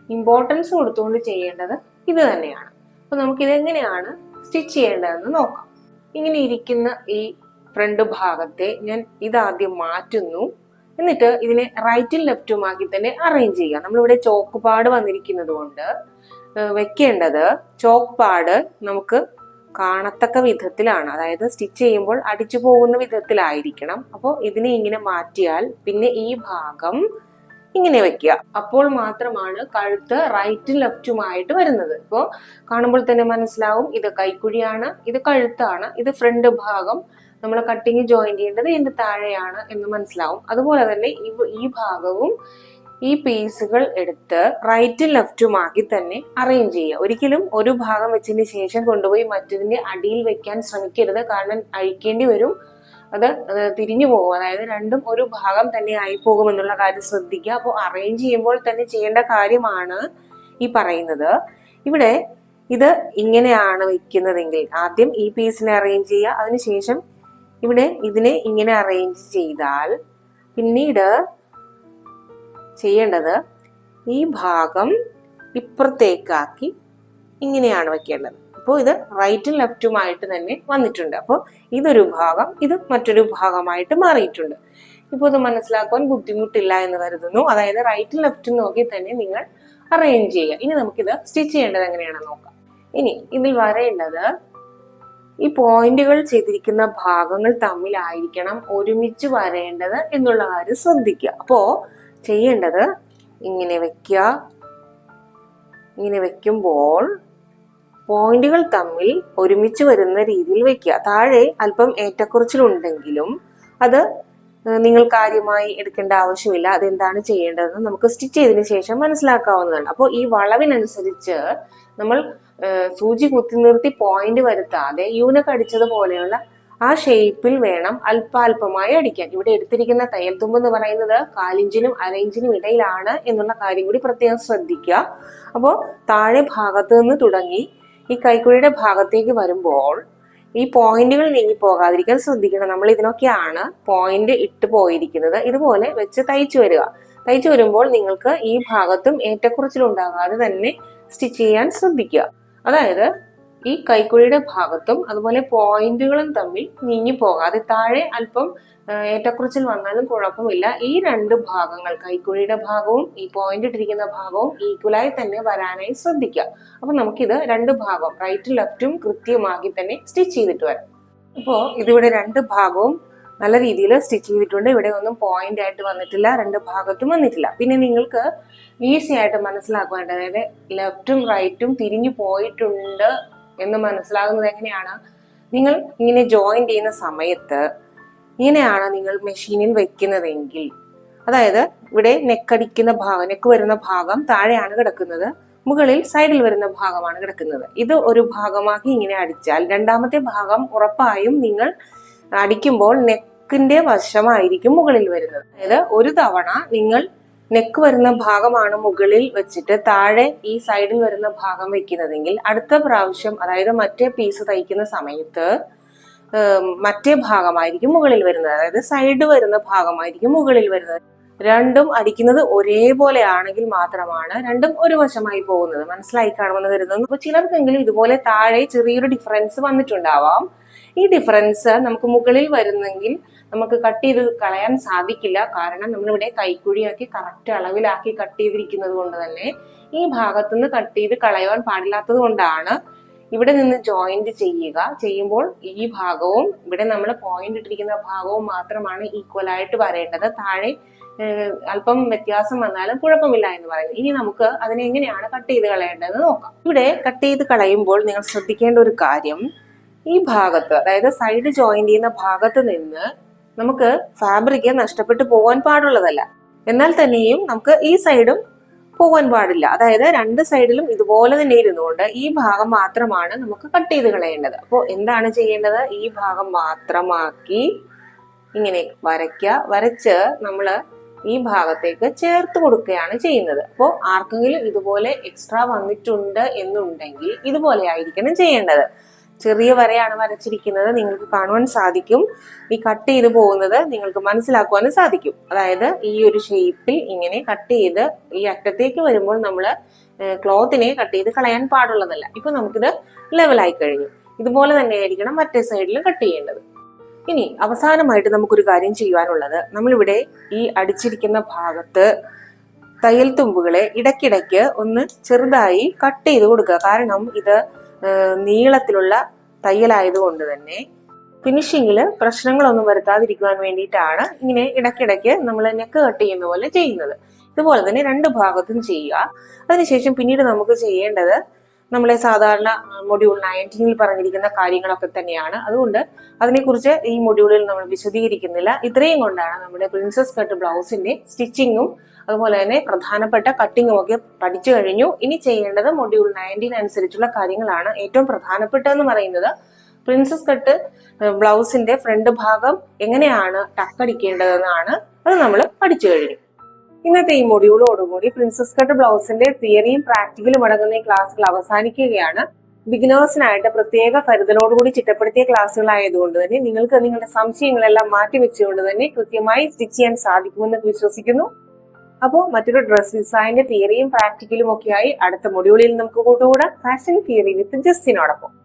ഇമ്പോർട്ടൻസ് കൊടുത്തുകൊണ്ട് ചെയ്യേണ്ടത് ഇത് തന്നെയാണ്. അപ്പൊ നമുക്കിതെങ്ങനെയാണ് സ്റ്റിച്ച് ചെയ്യേണ്ടതെന്ന് നോക്കാം. ഇങ്ങനെ ഇരിക്കുന്ന ഈ ഫ്രണ്ട് ഭാഗത്തെ ഞാൻ ഇതാദ്യം മാറ്റുന്നു. എന്നിട്ട് ഇതിനെ റൈറ്റും ലെഫ്റ്റുമാക്കി തന്നെ അറേഞ്ച് ചെയ്യുക. നമ്മളിവിടെ ചോക്ക് പാഡ് വന്നിരിക്കുന്നത് കൊണ്ട് വെക്കേണ്ടത് ചോക്ക് പാഡ് നമുക്ക് കാണത്തക്ക വിധത്തിലാണ്, അതായത് സ്റ്റിച്ച് ചെയ്യുമ്പോൾ അടിച്ചു പോകുന്ന വിധത്തിലായിരിക്കണം. അപ്പോൾ ഇതിനെ ഇങ്ങനെ മാറ്റിയാൽ പിന്നെ ഈ ഭാഗം ഇങ്ങനെ വെക്കുക. അപ്പോൾ മാത്രമാണ് കഴുത്ത് റൈറ്റും ലെഫ്റ്റുമായിട്ട് വരുന്നത്. ഇപ്പോൾ കാണുമ്പോൾ തന്നെ മനസ്സിലാവും ഇത് കൈക്കുഴിയാണ്, ഇത് കഴുത്താണ്, ഇത് ഫ്രണ്ട് ഭാഗം നമ്മൾ കട്ടിങ് ജോയിൻ ചെയ്യേണ്ടത് ഇതിന്റെ താഴെയാണ് എന്ന് മനസ്സിലാവും. അതുപോലെ തന്നെ ഈ ഭാഗവും ഈ പീസുകൾ എടുത്ത് റൈറ്റും ലെഫ്റ്റുമാക്കി തന്നെ അറേഞ്ച് ചെയ്യുക. ഒരിക്കലും ഒരു ഭാഗം വെച്ചതിന് ശേഷം കൊണ്ടുപോയി മറ്റതിന്റെ അടിയിൽ വെക്കാൻ ശ്രമിക്കരുത്, കാരണം അഴിക്കേണ്ടി വരും, അത് തിരിഞ്ഞു പോകും. അതായത് രണ്ടും ഒരു ഭാഗം തന്നെ ആയി പോകുമെന്നുള്ള കാര്യം ശ്രദ്ധിക്കുക. അപ്പോൾ അറേഞ്ച് ചെയ്യുമ്പോൾ തന്നെ ചെയ്യേണ്ട കാര്യമാണ് ഈ പറയുന്നത്. ഇവിടെ ഇത് ഇങ്ങനെയാണ് വെക്കുന്നതെങ്കിൽ ആദ്യം ഈ പീസിനെ അറേഞ്ച് ചെയ്യുക, അതിനുശേഷം ഇവിടെ ഇതിനെ ഇങ്ങനെ അറേഞ്ച് ചെയ്താൽ പിന്നീട് ചെയ്യേണ്ടത് ഈ ഭാഗം ഇപ്പുറത്തേക്കാക്കി ഇങ്ങനെയാണ് വെക്കേണ്ടത്. അപ്പോൾ ഇത് റൈറ്റും ലെഫ്റ്റുമായിട്ട് തന്നെ വന്നിട്ടുണ്ട്. അപ്പോൾ ഇതൊരു ഭാഗം, ഇത് മറ്റൊരു ഭാഗമായിട്ട് മാറിയിട്ടുണ്ട്. ഇപ്പോൾ ഇത് മനസ്സിലാക്കുവാൻ ബുദ്ധിമുട്ടില്ല എന്ന് കരുതുന്നു. അതായത് റൈറ്റും ലെഫ്റ്റും നോക്കി തന്നെ നിങ്ങൾ അറേഞ്ച് ചെയ്യുക. ഇനി നമുക്കിത് സ്റ്റിച്ച് ചെയ്യേണ്ടത് എങ്ങനെയാണെന്ന് നോക്കാം. ഇനി ഇതിൽ വരേണ്ടത് ഈ പോയിന്റുകൾ ചെയ്തിരിക്കുന്ന ഭാഗങ്ങൾ തമ്മിലായിരിക്കണം ഒരുമിച്ച് വരേണ്ടത് എന്നുള്ള കാര്യം ശ്രദ്ധിക്കുക. അപ്പോ ചെയ്യേണ്ടത് ഇങ്ങനെ വെക്കുക. ഇങ്ങനെ വെക്കുമ്പോൾ പോയിന്റുകൾ തമ്മിൽ ഒരുമിച്ച് വരുന്ന രീതിയിൽ വെക്കുക. താഴെ അല്പം ഏറ്റക്കുറച്ചിലുണ്ടെങ്കിലും അത് നിങ്ങൾ കാര്യമായി എടുക്കേണ്ട ആവശ്യമില്ല. അതെന്താണ് ചെയ്യേണ്ടതെന്ന് നമുക്ക് സ്റ്റിച്ച് ചെയ്തതിനു ശേഷം മനസ്സിലാക്കാവുന്നതാണ്. അപ്പോൾ ഈ വളവിനനുസരിച്ച് നമ്മൾ സൂചി കുത്തി നിർത്തി പോയിന്റ് വരുത്താതെ യൂനക്ക് അടിച്ചതുപോലെയുള്ള ആ ഷേപ്പിൽ വേണം അല്പാൽപമായി അടിക്കാൻ. ഇവിടെ എടുത്തിരിക്കുന്ന തയ്യൽ തുമ്പ് എന്ന് പറയുന്നത് 1/4 ഇഞ്ചിനും 1/2 ഇഞ്ചിനും ഇടയിലാണ് എന്നുള്ള കാര്യം കൂടി പ്രത്യേകം ശ്രദ്ധിക്കുക. അപ്പോൾ താഴെ ഭാഗത്ത് നിന്ന് തുടങ്ങി ഈ കൈക്കുഴിയുടെ ഭാഗത്തേക്ക് വരുമ്പോൾ ഈ പോയിന്റുകൾ നീങ്ങി പോകാതിരിക്കാൻ ശ്രദ്ധിക്കണം. നമ്മൾ ഇതിനൊക്കെയാണ് പോയിന്റ് ഇട്ട് പോയിരിക്കുന്നത്. ഇതുപോലെ വെച്ച് തയ്ച്ചു വരിക. തയ്ച്ചു വരുമ്പോൾ നിങ്ങൾക്ക് ഈ ഭാഗത്തും ഏറ്റക്കുറച്ചിലുണ്ടാകാതെ തന്നെ സ്റ്റിച്ച് ചെയ്യാൻ ശ്രദ്ധിക്കുക. അതായത് ഈ കൈക്കുഴിയുടെ ഭാഗത്തും അതുപോലെ പോയിന്റുകളും തമ്മിൽ നീങ്ങി പോകാതെ താഴെ അല്പം ഏറ്റക്കുറച്ചിൽ വന്നാലും കുഴപ്പമില്ല. ഈ രണ്ട് ഭാഗങ്ങൾ, കൈക്കുഴിയുടെ ഭാഗവും ഈ പോയിന്റ് ഇട്ടിരിക്കുന്ന ഭാഗവും ഈക്വലായി തന്നെ വരാനായി ശ്രദ്ധിക്കുക. അപ്പൊ നമുക്കിത് രണ്ട് ഭാഗം റൈറ്റും ലെഫ്റ്റും കൃത്യമാക്കി തന്നെ സ്റ്റിച്ച് ചെയ്തിട്ട് വരാം. അപ്പോൾ ഇതിവിടെ രണ്ട് ഭാഗവും നല്ല രീതിയിൽ സ്റ്റിച്ച് ചെയ്തിട്ടുണ്ട്. ഇവിടെ ഒന്നും പോയിന്റ് ആയിട്ട് വന്നിട്ടില്ല, രണ്ട് ഭാഗത്തും വന്നിട്ടില്ല. പിന്നെ നിങ്ങൾക്ക് ഈസി ആയിട്ട് മനസ്സിലാക്കുവാനായിട്ട്, അതായത് ലെഫ്റ്റും റൈറ്റും തിരിഞ്ഞു പോയിട്ടുണ്ട് എന്ന് മനസ്സിലാകുന്നത് എങ്ങനെയാണ്? നിങ്ങൾ ഇങ്ങനെ ജോയിൻ ചെയ്യുന്ന സമയത്ത് ഇങ്ങനെയാണ് നിങ്ങൾ മെഷീനിൽ വെക്കുന്നതെങ്കിൽ, അതായത് ഇവിടെ നെക്കടിക്കുന്ന ഭാഗം, നെക്ക് വരുന്ന ഭാഗം താഴെയാണ് കിടക്കുന്നത്, മുകളിൽ സൈഡിൽ വരുന്ന ഭാഗമാണ് കിടക്കുന്നത്. ഇത് ഒരു ഭാഗമാക്കി ഇങ്ങനെ അടിച്ചാൽ രണ്ടാമത്തെ ഭാഗം ഉറപ്പായും നിങ്ങൾ അടിക്കുമ്പോൾ നെക്കിന്റെ വശമായിരിക്കും മുകളിൽ വരുന്നത്. അതായത് ഒരു തവണ നിങ്ങൾ നെക്ക് വരുന്ന ഭാഗമാണ് മുകളിൽ വെച്ചിട്ട് താഴെ ഈ സൈഡിൽ വരുന്ന ഭാഗം വെക്കുന്നതെങ്കിൽ അടുത്ത പ്രാവശ്യം, അതായത് മറ്റേ പീസ് തയ്ക്കുന്ന സമയത്ത് മറ്റേ ഭാഗമായിരിക്കും മുകളിൽ വരുന്നത്, അതായത് സൈഡ് വരുന്ന ഭാഗമായിരിക്കും മുകളിൽ വരുന്നത്. രണ്ടും അടിക്കുന്നത് ഒരേപോലെ ആണെങ്കിൽ മാത്രമാണ് രണ്ടും ഒരു വശമായി പോകുന്നത്. മനസ്സിലായി കാണുമെന്ന് കരുതുന്നു. അപ്പൊ ചിലർക്കെങ്കിലും ഇതുപോലെ താഴെ ചെറിയൊരു ഡിഫറൻസ് വന്നിട്ടുണ്ടാവാം. ഈ ഡിഫറൻസ് നമുക്ക് മുകളിൽ വരുന്നെങ്കിൽ നമുക്ക് കട്ട് ചെയ്ത് കളയാൻ സാധിക്കില്ല. കാരണം നമ്മളിവിടെ കൈക്കുഴിയാക്കി കറക്റ്റ് അളവിലാക്കി കട്ട് ചെയ്തിരിക്കുന്നത് കൊണ്ട് തന്നെ ഈ ഭാഗത്തുനിന്ന് കട്ട് ചെയ്ത് കളയാൻ പാടില്ലാത്തത് കൊണ്ടാണ് ഇവിടെ നിന്ന് ജോയിന്റ് ചെയ്യുമ്പോൾ ഈ ഭാഗവും ഇവിടെ നമ്മൾ പോയിന്റ് ഇട്ടിരിക്കുന്ന ഭാഗവും മാത്രമാണ് ഈക്വൽ ആയിട്ട് വരേണ്ടത്. താഴെ അല്പം വ്യത്യാസം വന്നാലും കുഴപ്പമില്ല എന്ന് പറയുന്നത്. ഇനി നമുക്ക് അതിനെ എങ്ങനെയാണ് കട്ട് ചെയ്ത് കളയേണ്ടതെന്ന് നോക്കാം. ഇവിടെ കട്ട് ചെയ്ത് കളയുമ്പോൾ നിങ്ങൾ ശ്രദ്ധിക്കേണ്ട ഒരു കാര്യം, ഈ ഭാഗത്ത്, അതായത് സൈഡ് ജോയിന്റ് ചെയ്യുന്ന ഭാഗത്ത് നിന്ന് നമുക്ക് ഫാബ്രിക് നഷ്ടപ്പെട്ടു പോകാൻ പാടുള്ളതല്ല. എന്നാൽ തന്നെയും നമുക്ക് ഈ സൈഡും പോകാൻ പാടില്ല. അതായത് രണ്ട് സൈഡിലും ഇതുപോലെ തന്നെ ഇരുന്നുകൊണ്ട് ഈ ഭാഗം മാത്രമാണ് നമുക്ക് കട്ട് ചെയ്ത് കളയേണ്ടത്. അപ്പോൾ എന്താണ് ചെയ്യേണ്ടത്? ഈ ഭാഗം മാത്രമാക്കി ഇങ്ങനെ വരച്ച് നമ്മൾ ഈ ഭാഗത്തേക്ക് ചേർത്ത് കൊടുക്കുകയാണ് ചെയ്യുന്നത്. അപ്പോൾ ആർക്കെങ്കിലും ഇതുപോലെ എക്സ്ട്രാ വന്നിട്ടുണ്ട് എന്നുണ്ടെങ്കിൽ ഇതുപോലെ ആയിരിക്കണം ചെയ്യേണ്ടത്. ചെറിയ വരയാണ് വരച്ചിരിക്കുന്നത്, നിങ്ങൾക്ക് കാണുവാൻ സാധിക്കും. ഈ കട്ട് ചെയ്ത് പോകുന്നത് നിങ്ങൾക്ക് മനസ്സിലാക്കുവാനും സാധിക്കും. അതായത് ഈ ഒരു ഷേപ്പിൽ ഇങ്ങനെ കട്ട് ചെയ്ത് ഈ അറ്റത്തേക്ക് വരുമ്പോൾ നമ്മൾ ക്ലോത്തിനെ കട്ട് ചെയ്ത് കളയാൻ പാടുള്ളതല്ല. ഇപ്പൊ നമുക്കിത് ലെവലായി കഴിഞ്ഞു. ഇതുപോലെ തന്നെ ആയിരിക്കണം മറ്റേ സൈഡിൽ കട്ട് ചെയ്യേണ്ടത്. ഇനി അവസാനമായിട്ട് നമുക്കൊരു കാര്യം ചെയ്യുവാനുള്ളത്, നമ്മളിവിടെ ഈ അടിച്ചിരിക്കുന്ന ഭാഗത്ത് തയ്യൽ തുമ്പുകളെ ഇടയ്ക്കിടയ്ക്ക് ഒന്ന് ചെറുതായി കട്ട് ചെയ്ത് കൊടുക്കുക. കാരണം ഇത് നീളത്തിലുള്ള തയ്യലായതുകൊണ്ട് തന്നെ ഫിനിഷിങ്ങിൽ പ്രശ്നങ്ങളൊന്നും വരുത്താതിരിക്കുവാൻ വേണ്ടിയിട്ടാണ് ഇങ്ങനെ ഇടയ്ക്കിടയ്ക്ക് നമ്മൾ നെക്ക് കട്ട് ചെയ്യുന്ന പോലെ ചെയ്യുന്നത്. ഇതുപോലെ തന്നെ രണ്ട് ഭാഗത്തും ചെയ്യുക. അതിനുശേഷം പിന്നീട് നമുക്ക് ചെയ്യേണ്ടത് നമ്മളെ സാധാരണ മൊഡ്യൂൾ 19 പറഞ്ഞിരിക്കുന്ന കാര്യങ്ങളൊക്കെ തന്നെയാണ്. അതുകൊണ്ട് അതിനെക്കുറിച്ച് ഈ മൊഡ്യൂളിൽ നമ്മൾ വിശദീകരിക്കുന്നില്ല. ഇത്രയും കൊണ്ടാണ് നമ്മുടെ പ്രിൻസസ് കട്ട് ബ്ലൗസിന്റെ സ്റ്റിച്ചിങ്ങും അതുപോലെ തന്നെ പ്രധാനപ്പെട്ട കട്ടിങ്ങും ഒക്കെ പഠിച്ചു കഴിഞ്ഞു. ഇനി ചെയ്യേണ്ടത് മൊഡ്യൂൾ 19 അനുസരിച്ചുള്ള കാര്യങ്ങളാണ്. ഏറ്റവും പ്രധാനപ്പെട്ടതെന്ന് പറയുന്നത് പ്രിൻസസ് കട്ട് ബ്ലൗസിന്റെ ഫ്രണ്ട് ഭാഗം എങ്ങനെയാണ് ടക്കടിക്കേണ്ടതെന്നാണ്. അത് നമ്മൾ പഠിച്ചു കഴിഞ്ഞു. ഇന്നത്തെ ഈ മൊഡ്യൂളോടുകൂടി പ്രിൻസസ് കട്ട് ബ്ലൗസിന്റെ തിയറിയും പ്രാക്ടിക്കലും അടങ്ങുന്ന ഈ ക്ലാസ്സുകൾ അവസാനിക്കുകയാണ്. ബിഗിനേഴ്സിനായിട്ട് പ്രത്യേക കരുതലോടുകൂടി ചിട്ടപ്പെടുത്തിയ ക്ലാസ്സുകളായതുകൊണ്ട് തന്നെ നിങ്ങൾക്ക് നിങ്ങളുടെ സംശയങ്ങളെല്ലാം മാറ്റിവെച്ചുകൊണ്ട് തന്നെ കൃത്യമായി സ്റ്റിച്ച് ചെയ്യാൻ സാധിക്കുമെന്ന് വിശ്വസിക്കുന്നു. അപ്പോൾ മറ്റൊരു ഡ്രസ് ഡിസൈനിന്റെ തിയറിയും പ്രാക്ടിക്കലും ഒക്കെയായി അടുത്ത മൊഡ്യൂളിൽ നമുക്ക് കൂട്ടുകൂടാം. Fashion theory with ജസ്റ്റിനോടൊപ്പം.